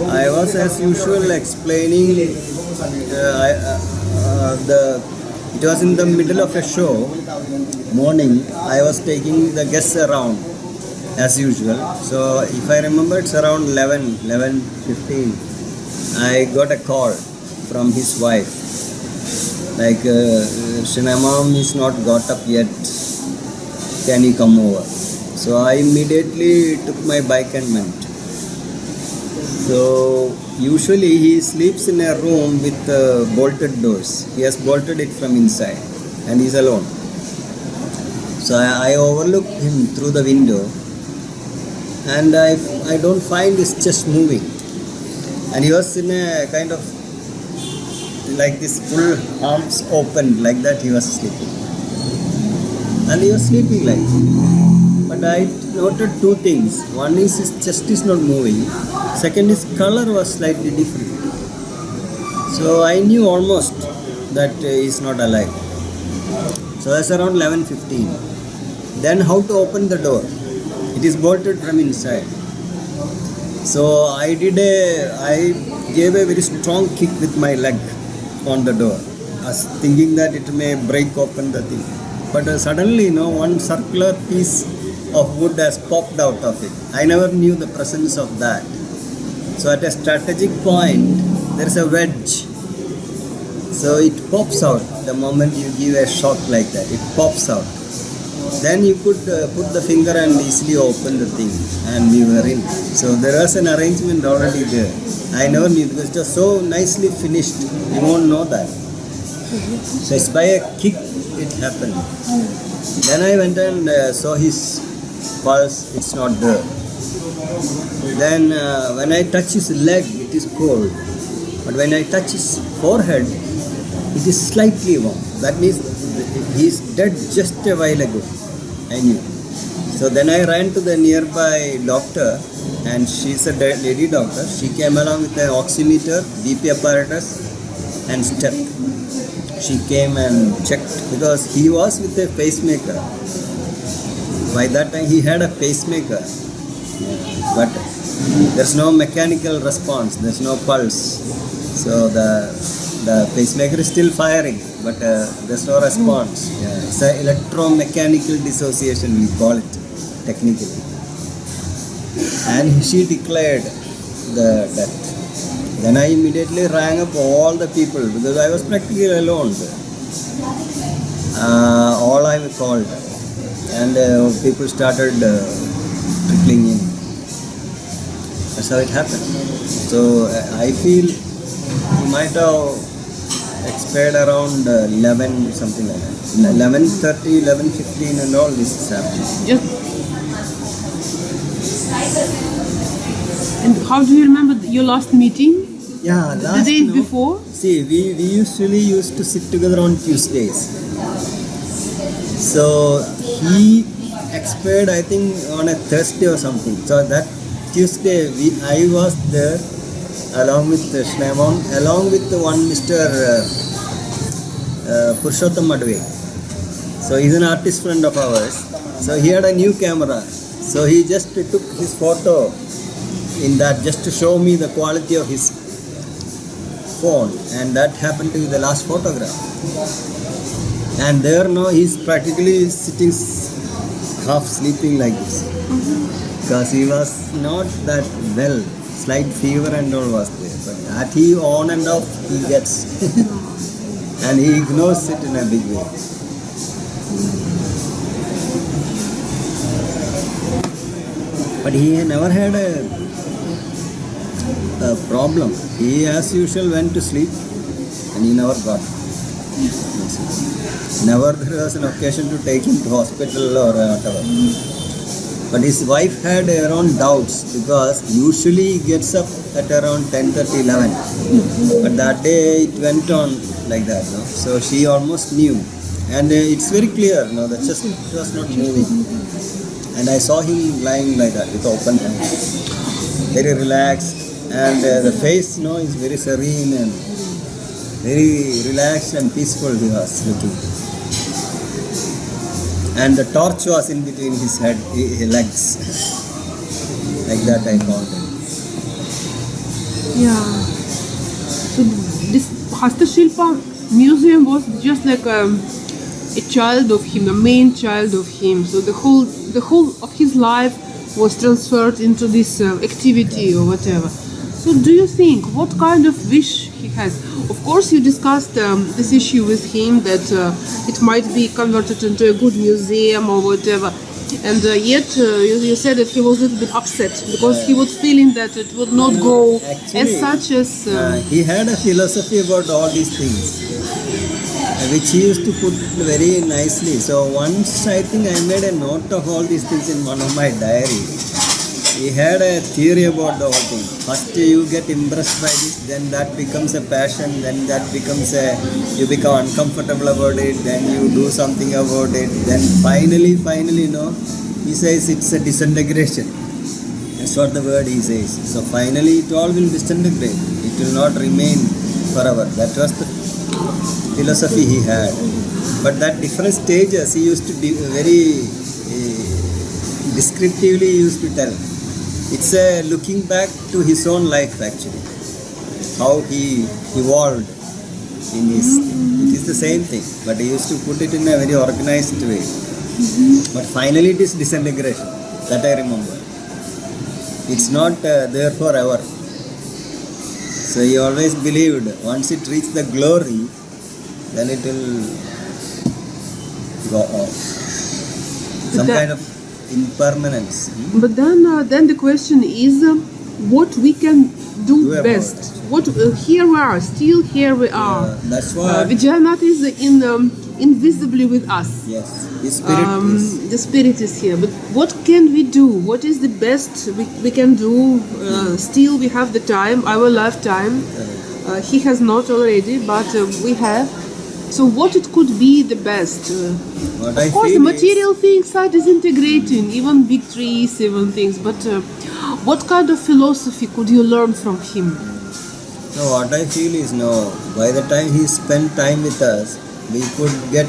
I was as usual explaining the It was in the middle of a show, morning. I was taking the guests around as usual. So if I remember, it's around 11:15. I got a call from his wife. Like, Shinamam is not got up yet. Can you come over? So I immediately took my bike and went. So usually he sleeps in a room with bolted doors. He has bolted it from inside and he's alone. So I overlooked him through the window and I don't find his chest moving. And he was in a kind of like this, full arms open like that he was sleeping. And he was sleeping like that. But I noted two things. One is his chest is not moving. Second, his color was slightly different. So I knew almost that he's not alive. So that's around 11:15. Then how to open the door? It is bolted from inside. So I gave a very strong kick with my leg on the door, as thinking that it may break open the thing. But suddenly, one circular piece of wood has popped out of it. I never knew the presence of that. So at a strategic point, there is a wedge. So it pops out the moment you give a shock like that. It pops out. Then you could put the finger and easily open the thing, and we were in. So there was an arrangement already there. I never knew because it was so nicely finished. You won't know that. So it's by a kick it happened. Then I went and saw his pulse. It's not there. Then when I touch his leg, it is cold. But when I touch his forehead, it is slightly warm. That means he is dead just a while ago. I knew. So then I ran to the nearby doctor, and she's a lady doctor. She came along with an oximeter, BP apparatus, and step. She came and checked because he was with a pacemaker. By that time he had a pacemaker, but there's no mechanical response, there's no pulse. So the pacemaker is still firing, but there's no response. It's an electromechanical dissociation, we call it technically. And she declared the death. Then I immediately rang up all the people because I was practically alone. All I called, and people started trickling in. That's how it happened. So I feel he might have expired around 11, something like that. 11:30, 11:15, and all this is happening. And how do you remember your last meeting? Yeah, The days before? See, we usually used to sit together on Tuesdays. So he expired, I think, on a Thursday or something. So that Tuesday, I was there along with Shnamon, along with one Mr. Purushottam Madve. So he's an artist friend of ours. So he had a new camera. So he just took his photo in that just to show me the quality of his phone, and that happened to be the last photograph. And there now he's practically sitting half sleeping like this because he was not that well. Slight fever and all was there, but that he on and off he gets and he ignores it in a big way. But he never had a problem. He as usual went to sleep and he never got. Never there was an occasion to take him to hospital or whatever. But his wife had her own doubts because usually he gets up at around 10:30, 11. But that day it went on like that. No? So she almost knew. And it's very clear, the chest was not moving. And I saw him lying like that with open hands. Very relaxed. And the face is very serene and very relaxed and peaceful he was looking. And the torch was in between his legs. Like that I found him. Yeah. So this Hastashilpa museum was just like a child of him, a main child of him. So the whole of his life was transferred into this activity or whatever. So do you think what kind of wish he has? Of course, you discussed this issue with him that it might be converted into a good museum or whatever. And yet you said that he was a little bit upset because he was feeling that it would not go as such as... he had a philosophy about all these things, which he used to put very nicely. So once I think I made a note of all these things in one of my diaries. He had a theory about the whole thing. First you get impressed by this, then that becomes a passion, then that becomes you become uncomfortable about it, then you do something about it, then finally, he says it's a disintegration. That's what the word he says. So finally it all will disintegrate. It will not remain forever. That was the philosophy he had. But that different stages he used to very descriptively used to tell. It's a looking back to his own life actually, how he evolved in his. It is the same thing, but he used to put it in a very organized way. But finally, it is disintegration. That I remember. It's not there forever. So he always believed once it reaches the glory, then it will go off. Some kind of impermanence. But then the question is what we can do about best. What here we are, still here we are. That's why. Vijayanath is invisibly with us. Yes, his spirit is. The spirit is here. But what can we do? What is the best we can do? Still we have the time, our lifetime. He has not already, but we have. So what it could be the best? What Of course, the material things are disintegrating, even big trees, even things. But what kind of philosophy could you learn from him? So what I feel is by the time he spent time with us, we could get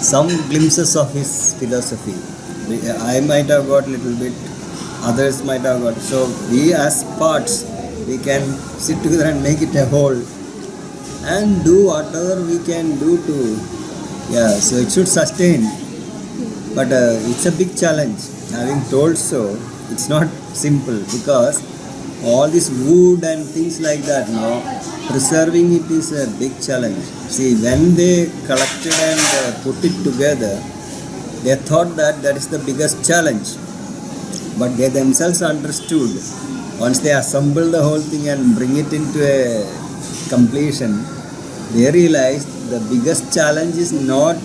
some glimpses of his philosophy. I might have got a little bit, others might have got. So we as parts, we can sit together and make it a whole and do whatever we can do to, so it should sustain. But it's a big challenge. Having told so, it's not simple because all this wood and things like that preserving it is a big challenge. See, when they collected and put it together, they thought that is the biggest challenge. But they themselves understood, once they assemble the whole thing and bring it into a completion, they realized the biggest challenge is not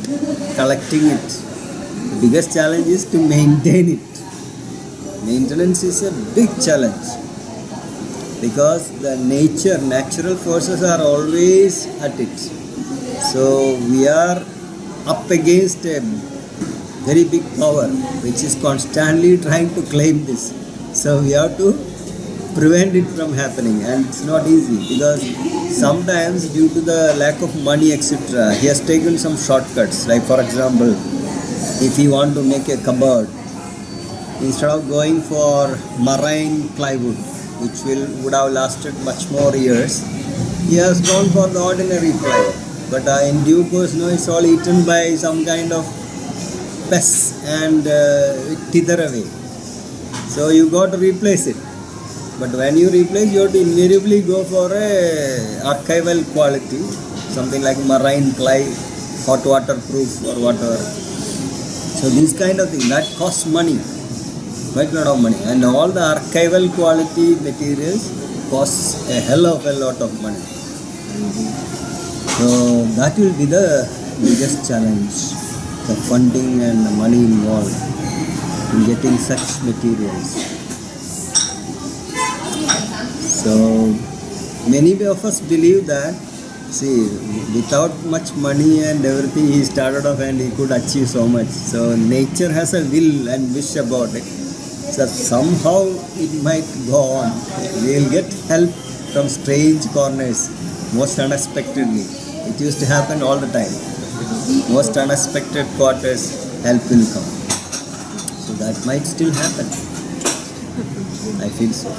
collecting it. The biggest challenge is to maintain it. Maintenance is a big challenge because the natural forces are always at it. So we are up against a very big power which is constantly trying to claim this. So we have to prevent it from happening, and it's not easy because sometimes due to the lack of money etc. he has taken some shortcuts. Like for example, if you want to make a cupboard, instead of going for marine plywood which would have lasted much more years, he has gone for the ordinary plywood. But in due course it's all eaten by some kind of pests and it wither away. So you got to replace it. But when you replace, you have to invariably go for a archival quality, something like marine ply, hot water proof or whatever. So these kind of things, that costs money, quite a lot of money. And all the archival quality materials costs a hell of a lot of money. So that will be the biggest challenge, the funding and the money involved in getting such materials. So many of us believe that, without much money and everything, he started off and he could achieve so much. So nature has a will and wish about it. So somehow it might go on. We will get help from strange corners, most unexpectedly. It used to happen all the time. Most unexpected quarters, help will come. So that might still happen. I feel so.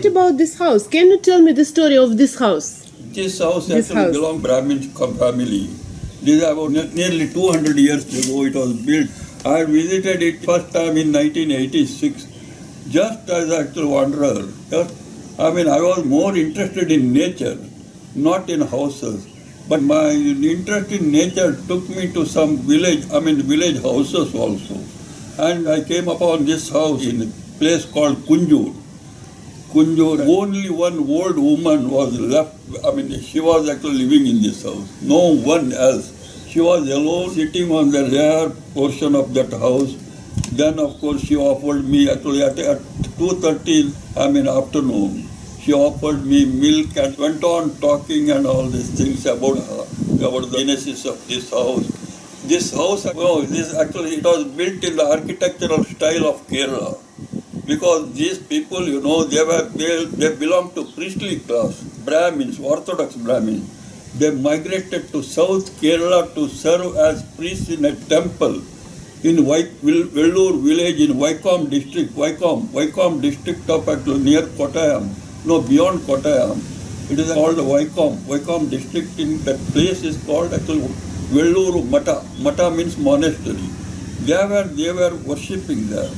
what about this house? Can you tell me the story of this house? This house This actually house. belongs Brahmin family. This is about nearly 200 years ago it was built. I visited it first time in 1986, just as actual wanderer. I was more interested in nature, not in houses. But my interest in nature took me to some village houses also. And I came upon this house in a place called Kunjur. Kunjur, only one old woman was left. She was actually living in this house. No one else. She was alone, sitting on the rear portion of that house. Then, of course, she offered me actually at 2:30 afternoon. She offered me milk and went on talking and all these things about the genesis of this house. This house, it was built in the architectural style of Kerala. Because these people, they belong to priestly class, Brahmins, Orthodox Brahmins. They migrated to South Kerala to serve as priests in a temple in Vellur village in Vaikom district, Vaikom district of near Kottayam. No, beyond Kottayam. It is called Vaikom district. In that place is called actually Vellur Mata. Mata means monastery. They were worshipping there.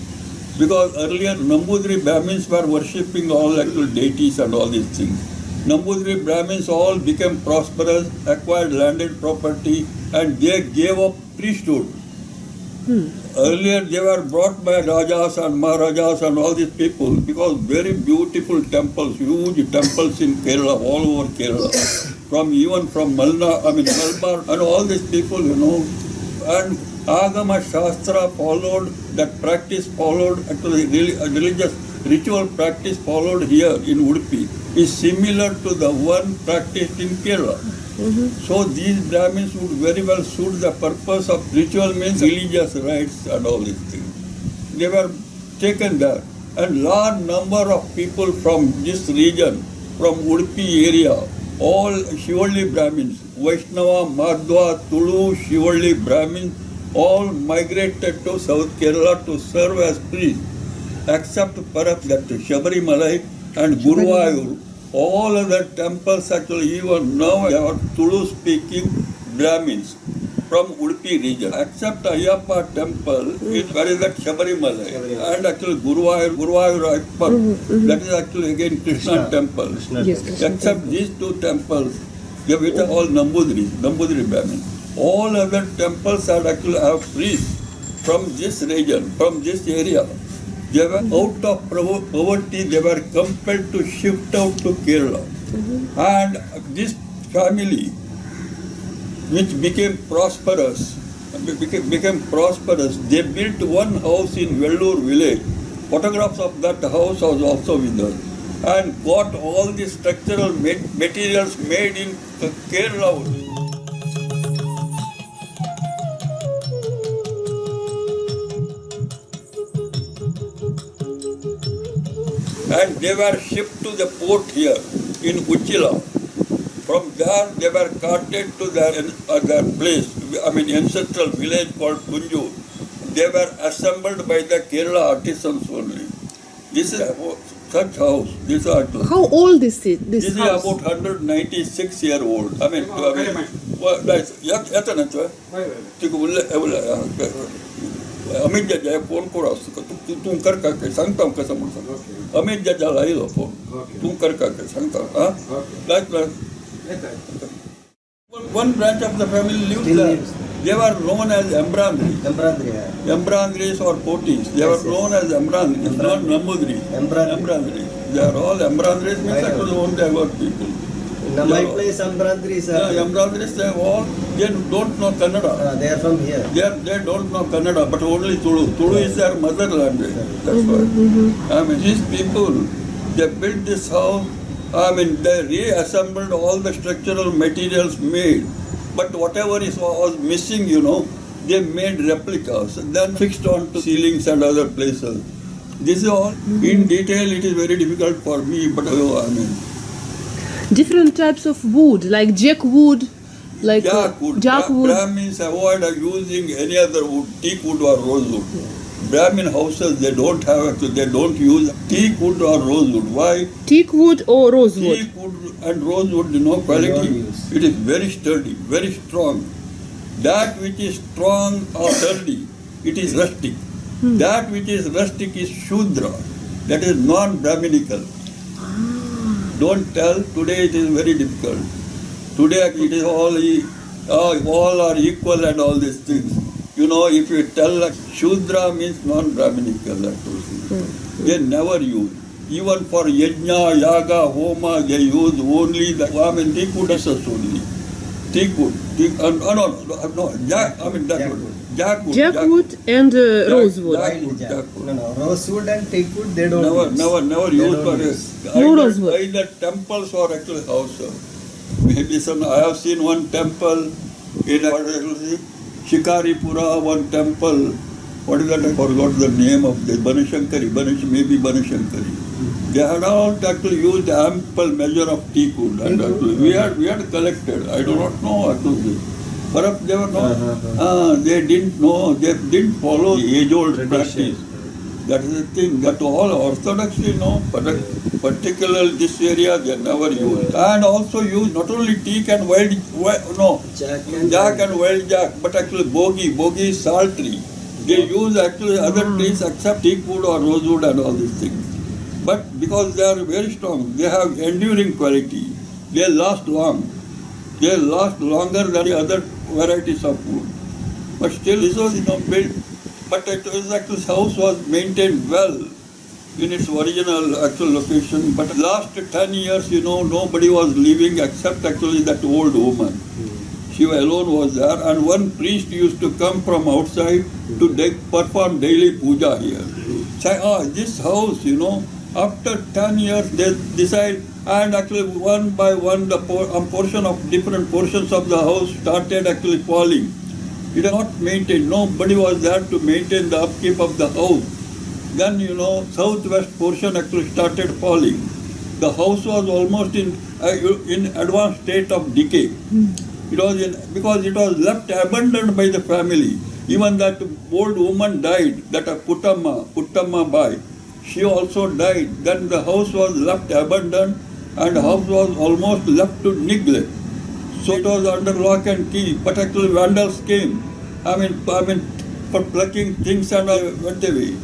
Because earlier Nambudri Brahmins were worshipping all actual deities and all these things. Nambudri Brahmins all became prosperous, acquired landed property, and they gave up priesthood. Earlier they were brought by Rajas and Maharajas and all these people because very beautiful temples, huge temples in Kerala, all over Kerala. Even from Malabar and all these people, and Agama Shastra followed, that practice followed, actually religious ritual practice followed here in Udupi is similar to the one practiced in Kerala. So these Brahmins would very well suit the purpose of ritual means religious rites and all these things. They were taken there. And large number of people from this region, from Udupi area, all Shivalli Brahmins, Vaishnava, Madhva, Tulu, Shivalli Brahmins, all migrated to South Kerala to serve as priests, except perhaps that Shabarimalai and Guruvayur. All other temples actually, even now, they are Tulu-speaking Brahmins from Udupi region, except Ayyappa temple, where is that Shabarimalai, and actually Guruvayur Ayyappa, that is actually again Krishna temple. Yes, Except these two temples, they are all Nambudri Brahmins. All other temples are actually have priests from this region, from this area. They were out of poverty, they were compelled to shift out to Kerala. And this family, which became prosperous, they built one house in Vellur village. Photographs of that house was also with us. And got all the structural materials made in Kerala. And they were shipped to the port here in Uchila. From there, they were carted to their place, ancestral village called Kunjur. They were assembled by the Kerala artisans only. This is such house. How old is it? This is house? about 196 year old. Amit जजा phone करा तू कर का के सांगता कसं म्हणतो अमित जजा लायलो फोन तू कर का के सांगता one branch of the family lived there. They were known as Embrandris or Potis. They were known as Embrandris, not Nambudris. Embrandris. They are all Embrandris, means actually owned by our people. My place Embrandris. Embrandris, they don't know Kannada. They are from here. They don't know Kannada, but only Tulu. Tulu is their mother language. That's why. These people, they built this house. They reassembled all the structural materials made. But whatever was missing, they made replicas. Then fixed onto ceilings and other places. This is all. In detail, it is very difficult for me, but different types of wood, like jack wood, like jack wood. Brahmins avoid using any other wood, teak wood or rosewood. Brahmin houses, they don't use teak wood or rosewood. Why? Teak wood or rosewood? Teak wood and rosewood, quality. use. It is very sturdy, very strong. That which is strong or sturdy, it is rustic. That which is rustic is Shudra. That is non-Brahminical. Don't tell, today it is very difficult. Today it is all are equal and all these things. If you tell like Shudra means non-Brahminical, they never use. Even for yajna, yaga, homa, they use only teak wood is only. Teak wood. Jackwood and rosewood. Rosewood and teakwood, they don't use. Never They use don't for use. No rosewood. either temples or actual house. Maybe I have seen one temple in Shikaripura, one temple. What is that? I forgot the name of the Banashankari. Maybe Banashankari. They had all actually used ample measure of teakwood, and actually we had collected. I do not know actually. Perhaps they were not. They didn't know. They didn't follow the age-old practice. That is the thing. That all Orthodox, but particularly this area they never use. And also use not only teak and jack and wild jack, but actually bogie. Bogie is salt tree. They use actually other trees except teak wood or rosewood and all these things. But because they are very strong, they have enduring quality. They last long. They last longer than the other varieties of wood. But still, this was built. But actually, house was maintained well in its original actual location. But last 10 years, nobody was living except actually that old woman. She alone was there, and one priest used to come from outside to perform daily puja here. Say, this house, after 10 years they decide, and actually one by one different portions of the house started actually falling. It was not maintained. Nobody was there to maintain the upkeep of the house. Then, southwest portion actually started falling. The house was almost in advanced state of decay. It was because it was left abandoned by the family. Even that old woman died, that Puttamma Bai. She also died. Then the house was left abandoned, and the house was almost left to neglect. So it was under lock and key. But actually vandals came. For plucking things and went away.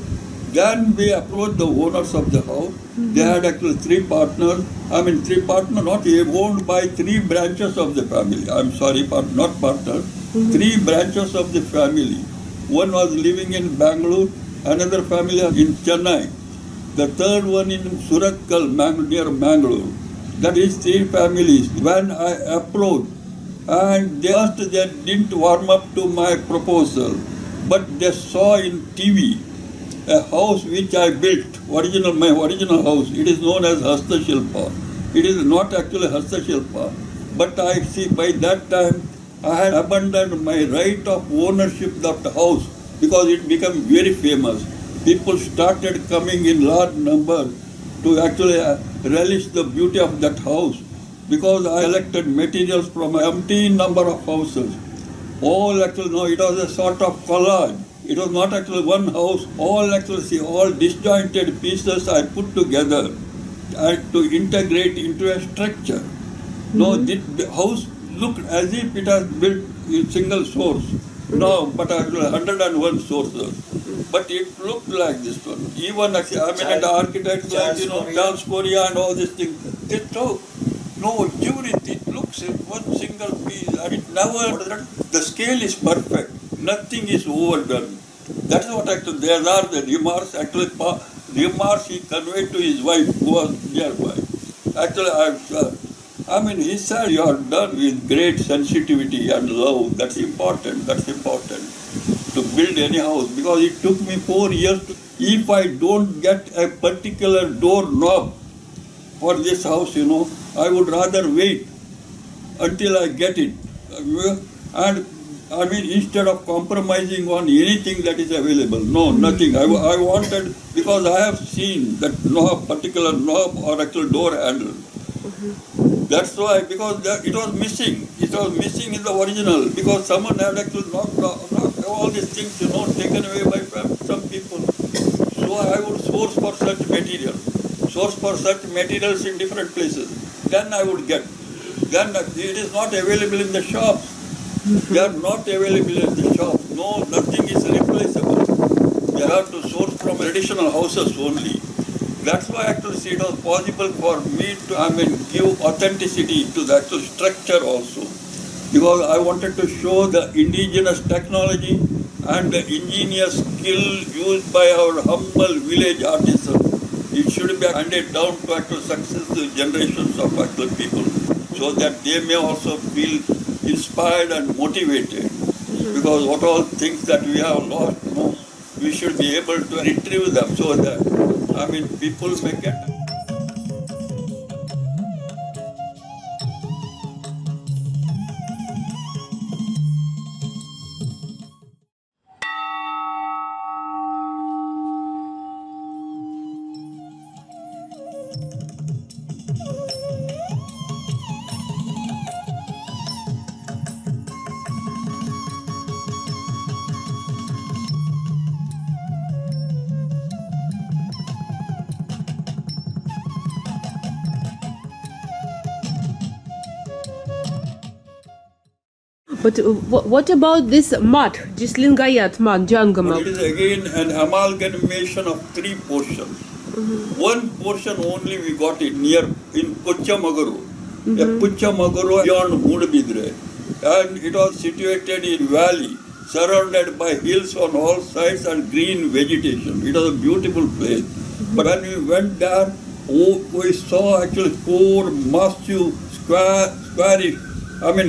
Then we approached the owners of the house. They had actually three partners, not owned by three branches of the family. I'm sorry, not partners. Three branches of the family. One was living in Bangalore, another family in Chennai, the third one in Suratkal, near Mangalore. That is three families. When I approached, and they didn't warm up to my proposal, but they saw in TV a house which I built, my original house. It is known as Hasta Shilpa. It is not actually Hasta Shilpa. But I see by that time I had abandoned my right of ownership of the house because it became very famous. People started coming in large numbers to actually relish the beauty of that house because I collected materials from an empty number of houses. All actually, it was a sort of collage. It was not actually one house, all disjointed pieces I put together to integrate into a structure. The house looked as if it was built in single source. No, but actually 101 sources. But it looked like this one. Even the architects like, Charles Correa and all these things, they took. It looks in one single piece and it never, the scale is perfect. Nothing is overdone. That's what actually, there are the remarks, remarks he conveyed to his wife who was nearby. Actually, he said, you are done with great sensitivity and love. That's important to build any house because it took me 4 years. If I don't get a particular door knob for this house, I would rather wait until I get it. And instead of compromising on anything that is available. No, nothing. I wanted, because I have seen that particular knob or actual door handle. That's why, because it was missing. It was missing in the original, because someone had actually knocked all these things, taken away by some people. So I would source for such materials in different places. Then I would get. Then it is not available in the shops. They are not available in the shops. No, nothing is replaceable. They have to source from traditional houses only. That's why actually it was possible for me to give authenticity to the actual structure also. Because I wanted to show the indigenous technology and the ingenious skill used by our humble village artisans. It should be handed down to actual successive generations of actual people, so that they may also feel inspired and motivated. Because what all things that we have lost, we should be able to retrieve them, so that people may get. But what about this mat, Jislingayat mat, Jangama? It is again an amalgamation of three portions. One portion only we got it in Puchamagaru. Puchamagaru beyond Mudabidre. And it was situated in valley, surrounded by hills on all sides and green vegetation. It was a beautiful place. But when we went there, we saw actually 4 massive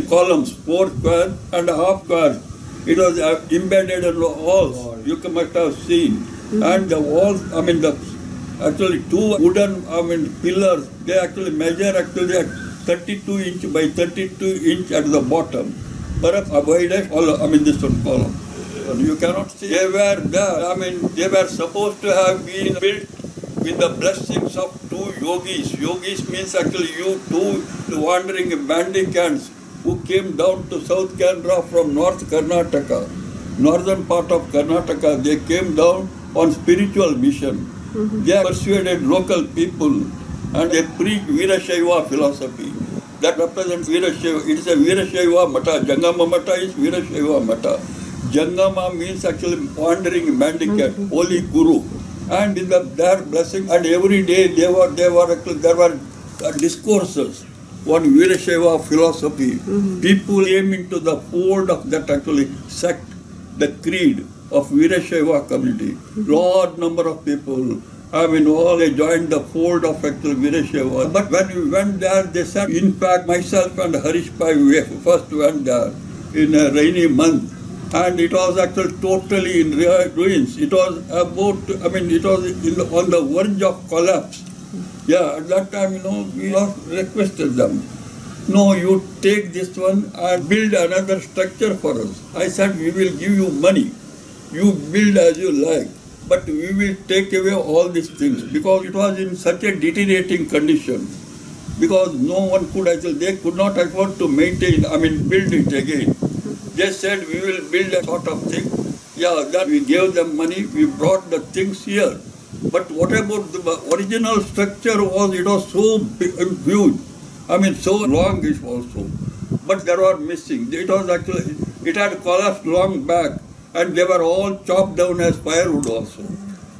columns, 4 square and a half square. It was embedded in the walls. You must have seen. And the walls, actually 2 wooden, pillars, they actually measure at 32 inch by 32 inch at the bottom. Perhaps avoided this one column. You cannot see. They were there. They were supposed to have been built with the blessings of 2 yogis. Yogis means actually 2 wandering mendicants who came down to South Canara from North Karnataka, northern part of Karnataka. They came down on spiritual mission. They persuaded local people and they preached Veerashaiva philosophy. That represents Veerashaiva. It is a Veerashaiva Mata. Jangama Mata is Veerashaiva Mata. Jangama means actually wandering mendicant, holy guru. And with their blessing, and every day there were discourses on Veerashaiva philosophy. People came into the fold of that actually sect, the creed of Veerashaiva community. Large number of people, all they joined the fold of actual Veerashaiva. But when we went there, they said, in fact, myself and Harish Pai, we first went there in a rainy month. And it was actually totally in ruins. It was about, it was on the verge of collapse. Yeah, at that time, we requested them. No, you take this one and build another structure for us. I said, we will give you money. You build as you like. But we will take away all these things because it was in such a deteriorating condition. Because no one could actually, they could not afford to maintain, build it again. They said, we will build a sort of thing. Yeah, then we gave them money, we brought the things here. But what about the original structure it was so huge. So longish also. But there were missing. It had collapsed long back and they were all chopped down as firewood also.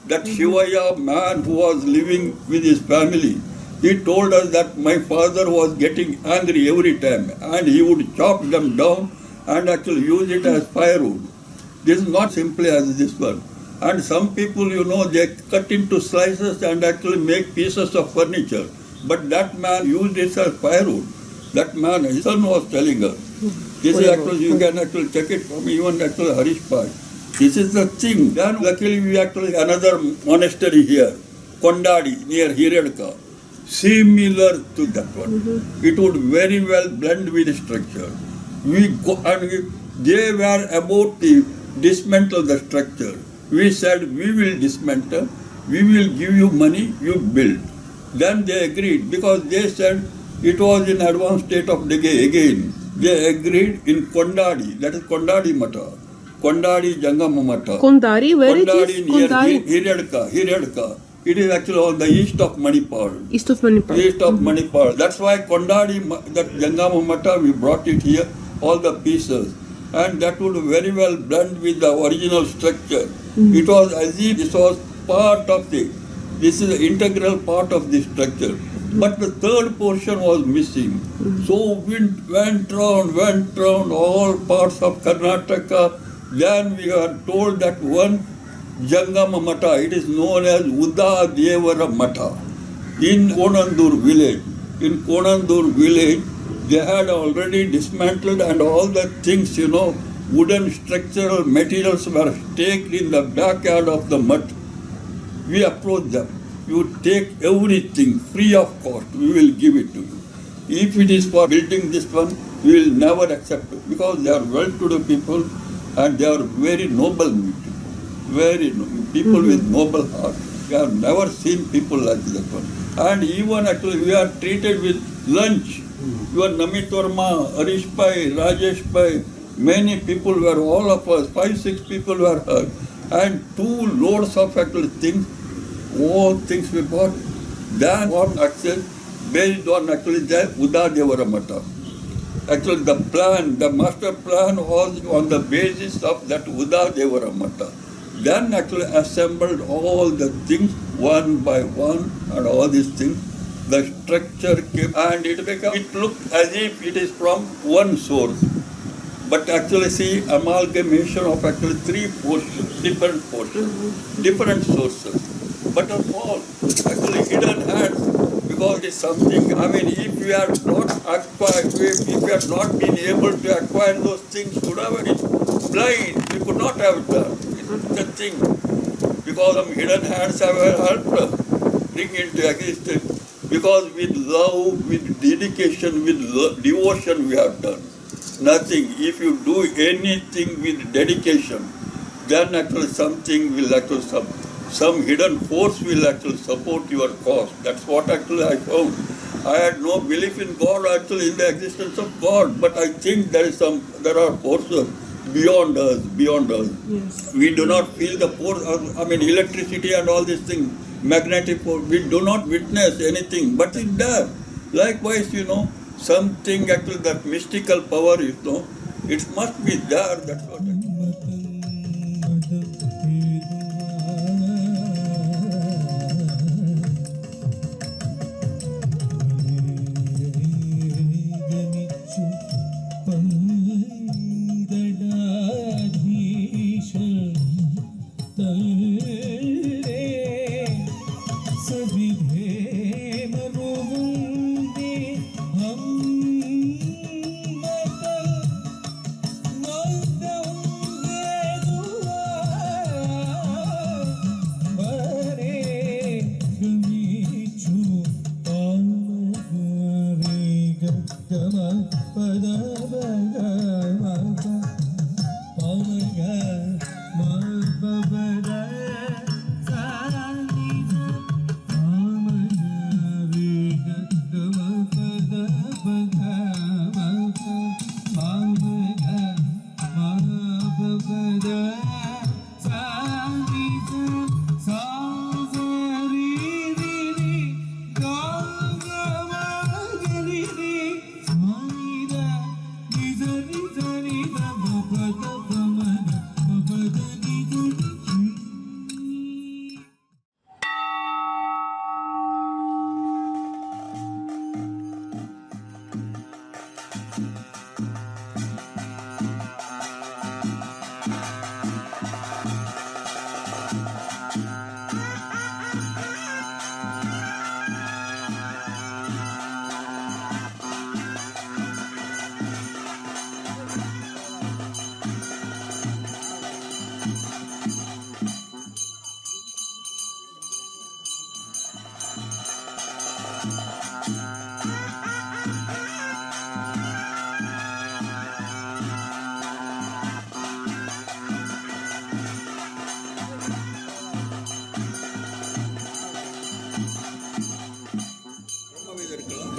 That Shivaya man who was living with his family, he told us that my father was getting angry every time and he would chop them down and actually use it as firewood. This is not simply as this one. And some people, they cut into slices and actually make pieces of furniture. But that man used it as firewood. That man, his son was telling us. This is actually, you can actually check it from even actually Harish Pai. This is the thing. Then luckily we actually another monastery here, Kondadi near Hiradka. Similar to that one. It would very well blend with the structure. They were about to dismantle the structure. We said, we will dismantle, we will give you money, you build. Then they agreed because they said, It was in advanced state of decay again. They agreed in Kondadi, that is Kondadi Mata. Kondadi Jangama Mata. Kondari, where it Kondadi is? near Kondari, Hiryadka. It is actually on the east of Manipur. east of Manipur. East of Manipur. That's why Kondadi, that Jangama Mata, we brought it here, all the pieces. And that would very well blend with the original structure. It was as if this was part of this is an integral part of the structure. But the third portion was missing. So we went round all parts of Karnataka. Then we are told that one Jangama Mata, it is known as Uda Devara Mata, in Konandur village. In Konandur village, they had already dismantled and all the things, wooden structural materials were staked in the backyard of the mutt. We approached them. You take everything free of cost, we will give it to you. If it is for building this one, we will never accept it because they are well-to-do people and they are very noble people. Very people with noble heart. We have never seen people like that one. And even actually we are treated with lunch. Your Namit Verma, Harish Pai, Rajesh Pai, many people were, all of us, 5-6 people were hurt. And 2 loads of actually things, all things we bought. Then one access based on actually the Uda Devara Mata. Actually the master plan was on the basis of that Uda Devara Mata. Then actually assembled all the things one by one and all these things. The structure came and it looked as if it is from one source. But actually see amalgamation of actually 3 portions, different sources. But of all, actually hidden hands, because it is something, if we are not acquired, if we have not been able to acquire those things, could have been blind, we could not have done. It's a thing. Because some hidden hands have helped us bring into existence. Because with love, with dedication, with devotion we have done. Nothing. If you do anything with dedication, then actually something will actually, some hidden force will actually support your cause. That's what actually I found. I had no belief in God, actually in the existence of God, but I think there are forces beyond us. Yes. We do not feel the force, electricity and all these things, magnetic force, we do not witness anything, but it's there. Likewise, something actually that mystical power, it must be there, that's what I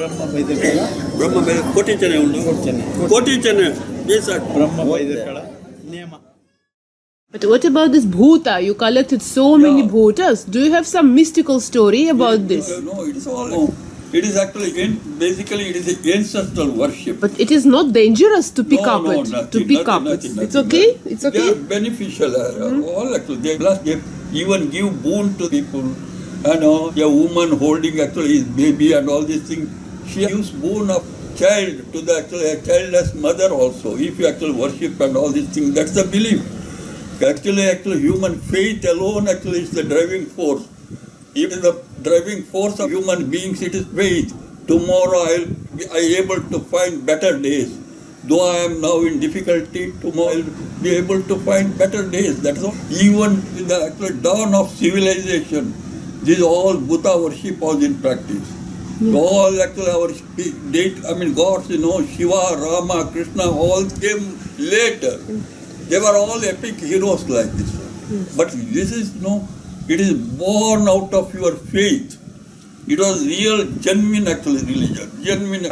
ಬ್ರಹ್ಮ ಬೈದಕಳ ಬ್ರಹ್ಮ ಬೇರೆ ಕೋಟಿ ಚೆನ್ನ ಉಂಟು ಕೋಟಿ ಚೆನ್ನ ಬ್ರಹ್ಮ ಬೈದಕಳ ನೇಮ. But what about this bhuta? You collected so many bhutas. Do you have some mystical story about this? No, it is all. No, it is actually basically it is ancestral worship. But it is not dangerous to pick up it. Nothing, To pick up nothing, it. It's nothing. okay. It's They okay. are beneficial. All actually, they even give boon to people. A woman holding actually his baby and all these things, she gives boon of child to the actually a childless mother also. If you actually worship and all these things, that's the belief. Actually, human faith alone actually is the driving force. If the driving force of human beings, it is faith. Tomorrow I am able to find better days. Though I am now in difficulty, tomorrow I will be able to find better days. That's all. Even in the actual dawn of civilization, this all Buddha worship was in practice. All actually our gods, Shiva, Rama, Krishna, all came later. They were all epic heroes like this. But this is it is born out of your faith. It was real, genuine actually religion. Genuine.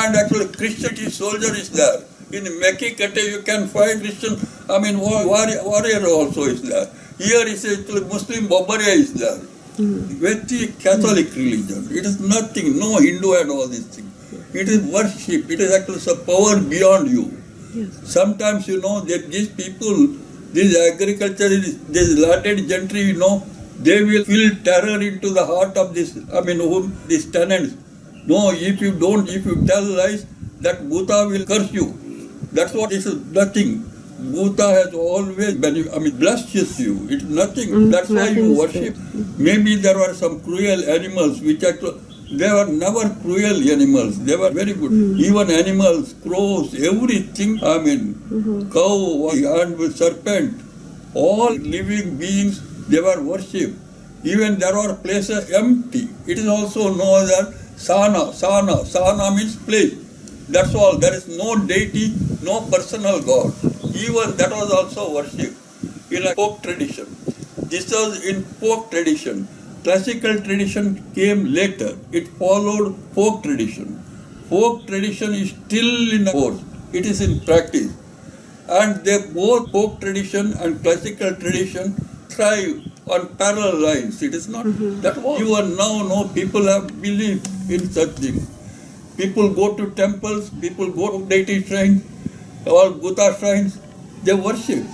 And actually Christianity soldier is there. In Mekikate you can find Christian, warrior also is there. Here is actually Muslim Babariya is there. Very Catholic religion. It is nothing, no Hindu and all these things. It is worship. It is actually a power beyond you. Yes. Sometimes that these people, this agriculture, this landed gentry, they will feel terror into the heart of these tenants. No, if you tell lies, that Buddha will curse you. That's what this is nothing. Buddha has always blessed you. It's nothing. That's why you nothing worship. Maybe there were some cruel animals which actually, they were never cruel animals. They were very good. Even animals, crows, everything. Cow and serpent, all living beings, they were worshipped. Even there are places empty. It is also known as sana. Sana means place. That's all. There is no deity, no personal God. Even that was also worshipped in a folk tradition. This was in folk tradition. Classical tradition came later. It followed folk tradition. Folk tradition is still in force. It is in practice. And they both folk tradition and classical tradition thrive on parallel lines. It is not that was. Even now, people have belief in such things. People go to temples, people go to deity shrines, or Buddha shrines, they worship.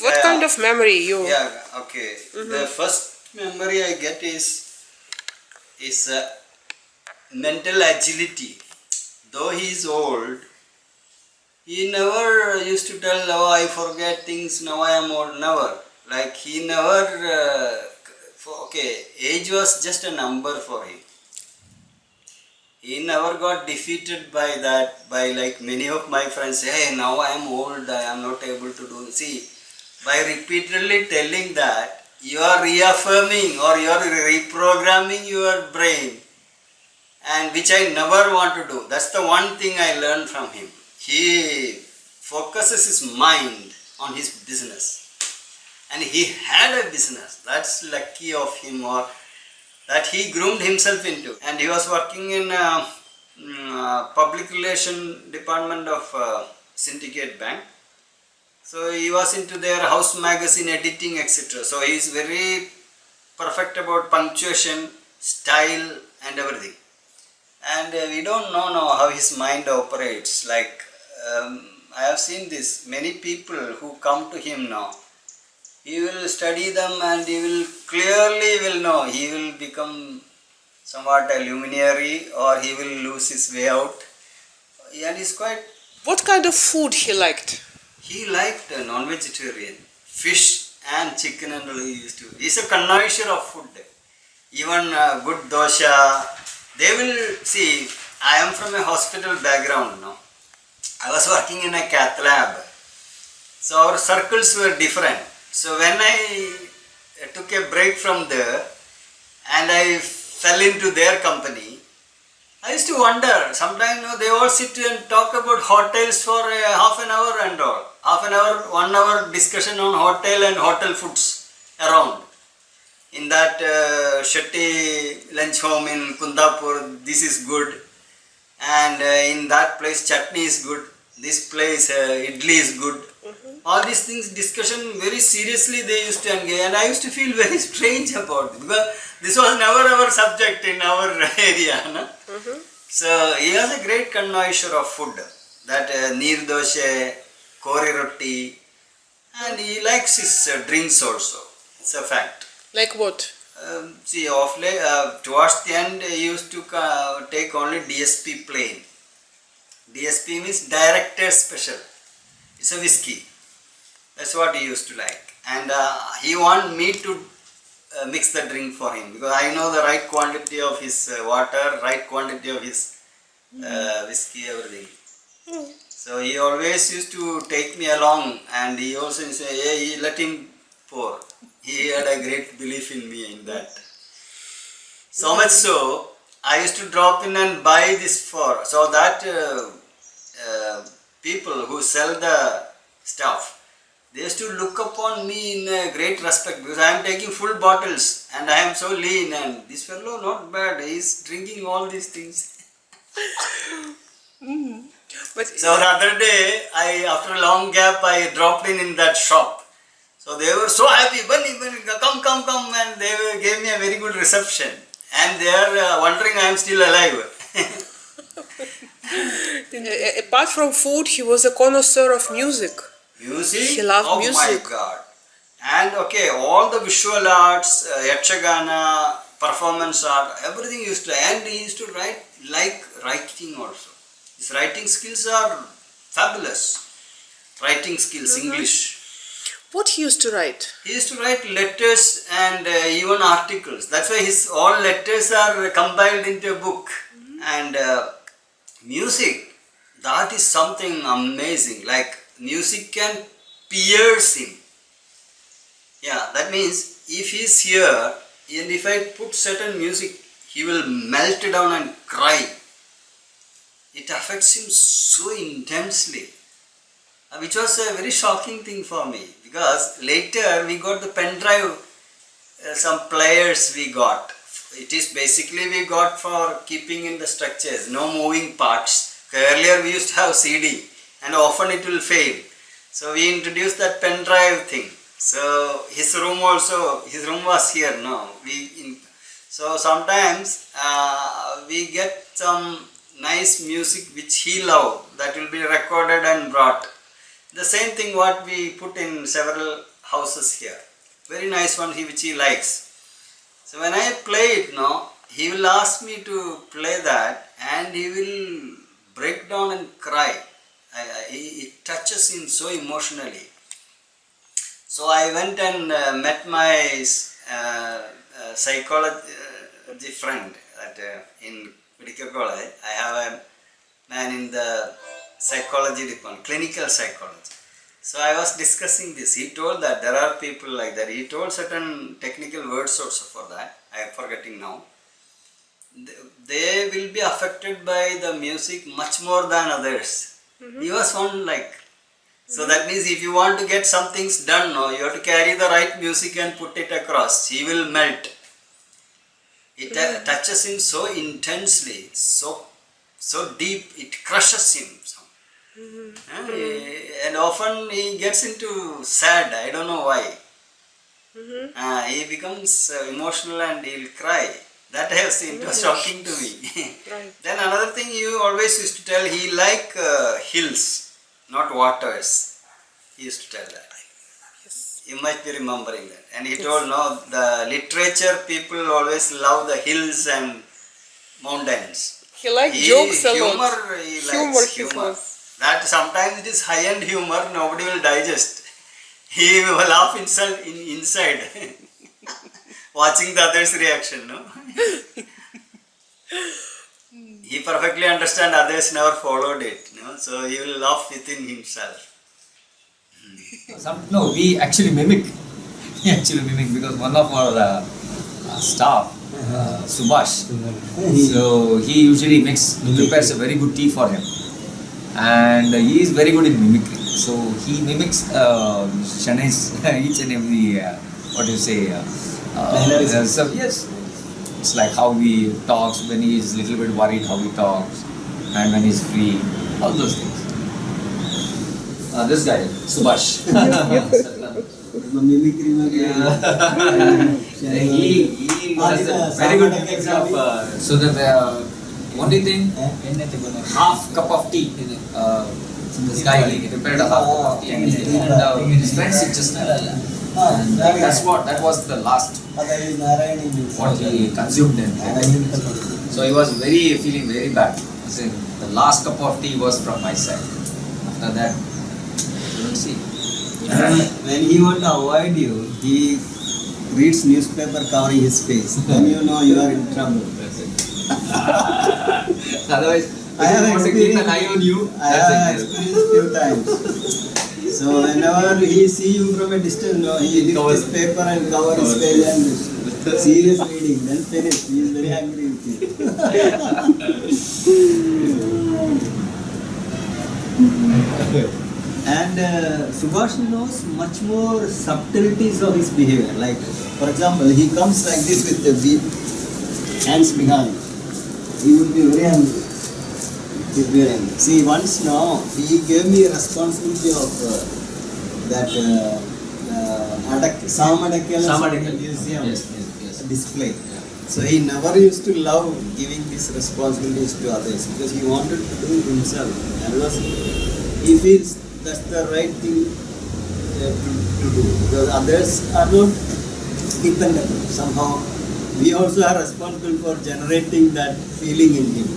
What kind of memory you? Yeah, okay. The first memory I get is mental agility. Though he is old, he never used to tell, "Oh, I forget things. Now I am old." Never. Like he never. Age was just a number for him. He never got defeated by that, by like many of my friends say, "Hey, now I am old, I am not able to do." See, by repeatedly telling that, you are reaffirming or you are reprogramming your brain, and which I never want to do. That's the one thing I learned from him. He focuses his mind on his business. And he had a business. That's lucky of him, or that he groomed himself into. And he was working in public relation department of Syndicate Bank. So he was into their house magazine editing, etc. So he is very perfect about punctuation, style and everything. And we don't know now how his mind operates. Like I have seen this, many people who come to him now, he will study them and he will clearly will know he will become somewhat a luminary or he will lose his way out. And he's quite, What kind of food he liked? he liked non-vegetarian, fish and chicken and all he used to. He's a connoisseur of food. Even good dosha. They will see, I am from a hospital background now. I was working in a cath lab. So our circles were different. So when I took a break from there and I fell into their company, I used to wonder, sometimes they all sit and talk about hotels for half an hour and all. Half an hour, 1 hour discussion on hotel and hotel foods around. In that Shetty lunch home in Kundapur, this is good. And in that place, chutney is good. This place, idli is good. All these things, discussion very seriously they used to engage. And I used to feel very strange about it because this was never our subject in our area. No? So he has a great connoisseur of food. That neer doshe, kori roti. And he likes his drinks also. It's a fact. Like what? See, towards the end, he used to take only DSP plain. DSP means Director Special. It's a whiskey. That's what he used to like. And he wanted me to mix the drink for him because I know the right quantity of his water, right quantity of his whiskey, everything. So he always used to take me along and he also say, hey, let him pour. He had a great belief in me in that. So much so, I used to drop in and buy this for, so that people who sell the stuff, they used to look upon me in a great respect because I am taking full bottles and I am so lean and this fellow not bad, he is drinking all these things. But So the other day, after a long gap, I dropped in that shop. So they were so happy, Bunny, come, and they gave me a very good reception. And they are wondering I am still alive. apart from food, he was a connoisseur of music. Music? He loved oh music. my God. And okay, all the visual arts, Yatshagana, performance art, everything used to, and he used to write, like writing also. His writing skills are fabulous. Writing skills, English. What he used to write? He used to write letters and even articles. That's why his all letters are compiled into a book. And music, that is something amazing. Like music can pierce him. Yeah, that means if he is here and if I put certain music, he will melt down and cry. It affects him so intensely. Which was a very shocking thing for me because later we got the pen drive, some players we got. It is basically we got for keeping in the structures, no moving parts. Earlier we used to have CD and often it will fail. So we introduced that pen drive thing. So his room was here now. So sometimes we get some nice music which he loved that will be recorded and brought. The same thing what we put in several houses here. Very nice one which he likes. So when I play it now, he will ask me to play that and he will break down and cry. It touches him so emotionally. So I went and met my psychology friend in Medical College. I have a man in the psychology department, clinical psychology. So I was discussing this. He told that there are people like that. He told certain technical words also for that. I am forgetting now. They will be affected by the music much more than others. He was one like. So that means if you want to get some things done, no, you have to carry the right music and put it across. He will melt. It touches him so intensely, so deep, it crushes him. And often he gets into sad, I don't know why. He becomes emotional and he'll cry. That has it was shocking to me. Right. Then another thing you always used to tell, he like hills, not waters. He used to tell that. Yes. You might be remembering that. And he told, no, the literature people always love the hills and mountains. He liked jokes a humor, lot. he Humor, likes he humor. was. That sometimes it is high-end humor, nobody will digest. He will laugh inside, watching the other's reaction. No? He perfectly understand others never followed it. No? So he will laugh within himself. No, we actually mimic. We actually mimic because one of our staff, Subhash, so he usually prepares a very good tea for him, and he is very good in mimicry. So he mimics Shanai's each and every what do you say? So yes, it's like how he talks when he is a little bit worried, how he talks, and when he's free, all those things. This guy, Subhash. Mimicry. He was a very good mimic of. So the only thing, half cup of tea. This guy he prepared a half cup of tea, and his friends sit just like that. And that was the last what he consumed then. So he was feeling very bad. As in, the last cup of tea was from my side. After that, you don't see. When he want to avoid you, he reads newspaper covering his face. Then you know you are in trouble. Otherwise, I have want to keep an eye on you. I have experienced few times. So whenever he see you from a distance, no, he lifts his paper and cover his face and serious reading. Then finish. He is very angry with you. And Subhash knows much more subtleties of his behavior. Like, for example, he comes like this with the hands behind. He would be very angry. He'd be angry. See, once now, he gave me a responsibility of that Samadekal museum yes. display. So he never used to love giving these responsibilities to others because he wanted to do it himself. And he feels that's the right thing to do because others are not dependable. Somehow we also are responsible for generating that feeling in him.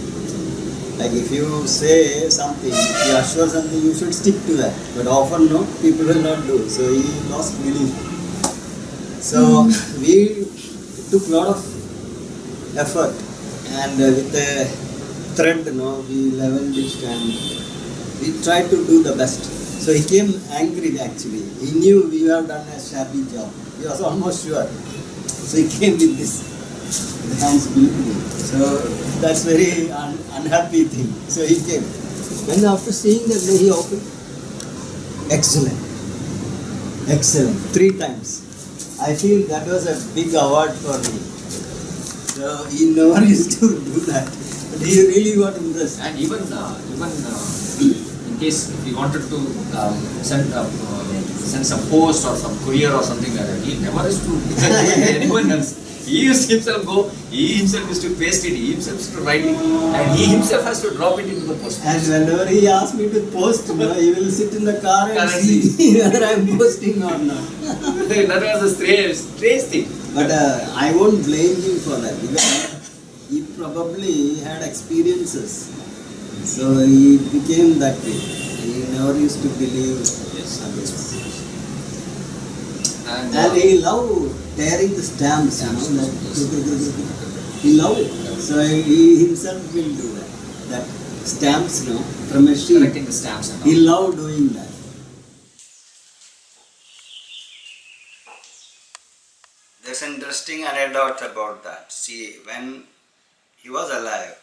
Like if you say something, you assure something, you should stick to that. But often no, people will not do. So he lost belief. So we took a lot of effort and with a thread, we leveled it and we tried to do the best. So he came angry actually. He knew we have done a shabby job. He was almost sure. So he came with this hands beating. So that's very unhappy thing. So he came. When after seeing that, he opened. Excellent. 3 times. I feel that was a big award for me. So he never used to do that. But he really got impressed. And even in case if he wanted to send some post or some courier or something like that, he never used to anyone else. He used himself he himself used to paste it, he himself used to write it, and he himself has to drop it into the post. And whenever he asks me to post, he will sit in the car and see whether I am posting or not. That was a strange thing. But I won't blame him for that because he probably had experiences. So he became that way. He never used to believe others. And he loved tearing the stamps. He loved it. So he himself will do that. That stamps, from a sheet. Collecting the stamps and all. He loved doing that. There's an interesting anecdote about that. See, when he was alive,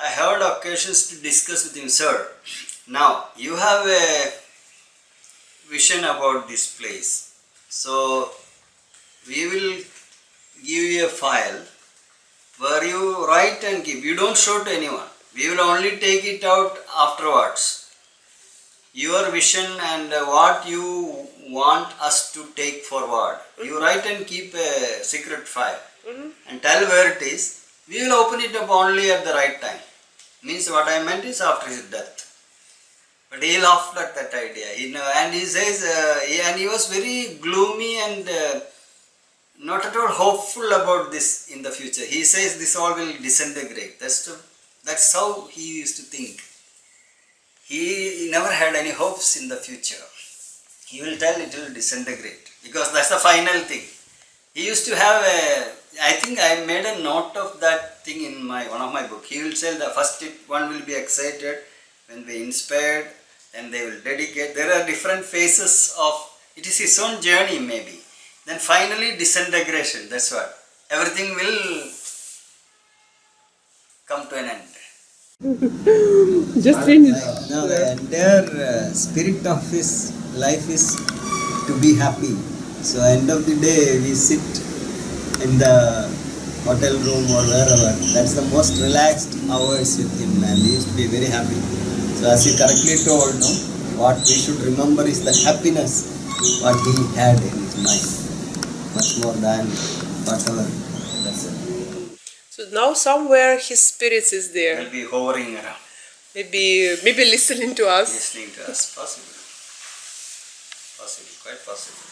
I had occasions to discuss with him, sir, now you have a vision about this place. So we will give you a file whatever you write and keep, you don't show to anyone. We will only take it out afterwards. Your vision and what you want us to take forward. You write and keep a secret file and tell where it is. We will open it up only at the right time. Means what I meant is after his death. But he laughed at that idea. And he says, and he was very gloomy and not at all hopeful about this in the future. He says this all will disintegrate. That's how he used to think. He never had any hopes in the future. He will tell it will disintegrate because that's the final thing. He used to have I think I made a note of that thing in one of my books. He will say the first one will be excited, when be inspired, then they will dedicate. There are different phases of, it is his own journey maybe. Then finally disintegration, that's what. Everything will come to an end. Just read it. No, the entire spirit of his life is to be happy. So end of the day we sit in the hotel room or wherever. That's the most relaxed hours with him, and he used to be very happy. So as you correctly told, no, what we should remember is the happiness what he had in his mind, much more than whatever. That's it. So now somewhere his spirits is there. He'll be hovering around, Maybe listening to us. listening to us. Possible, quite possible.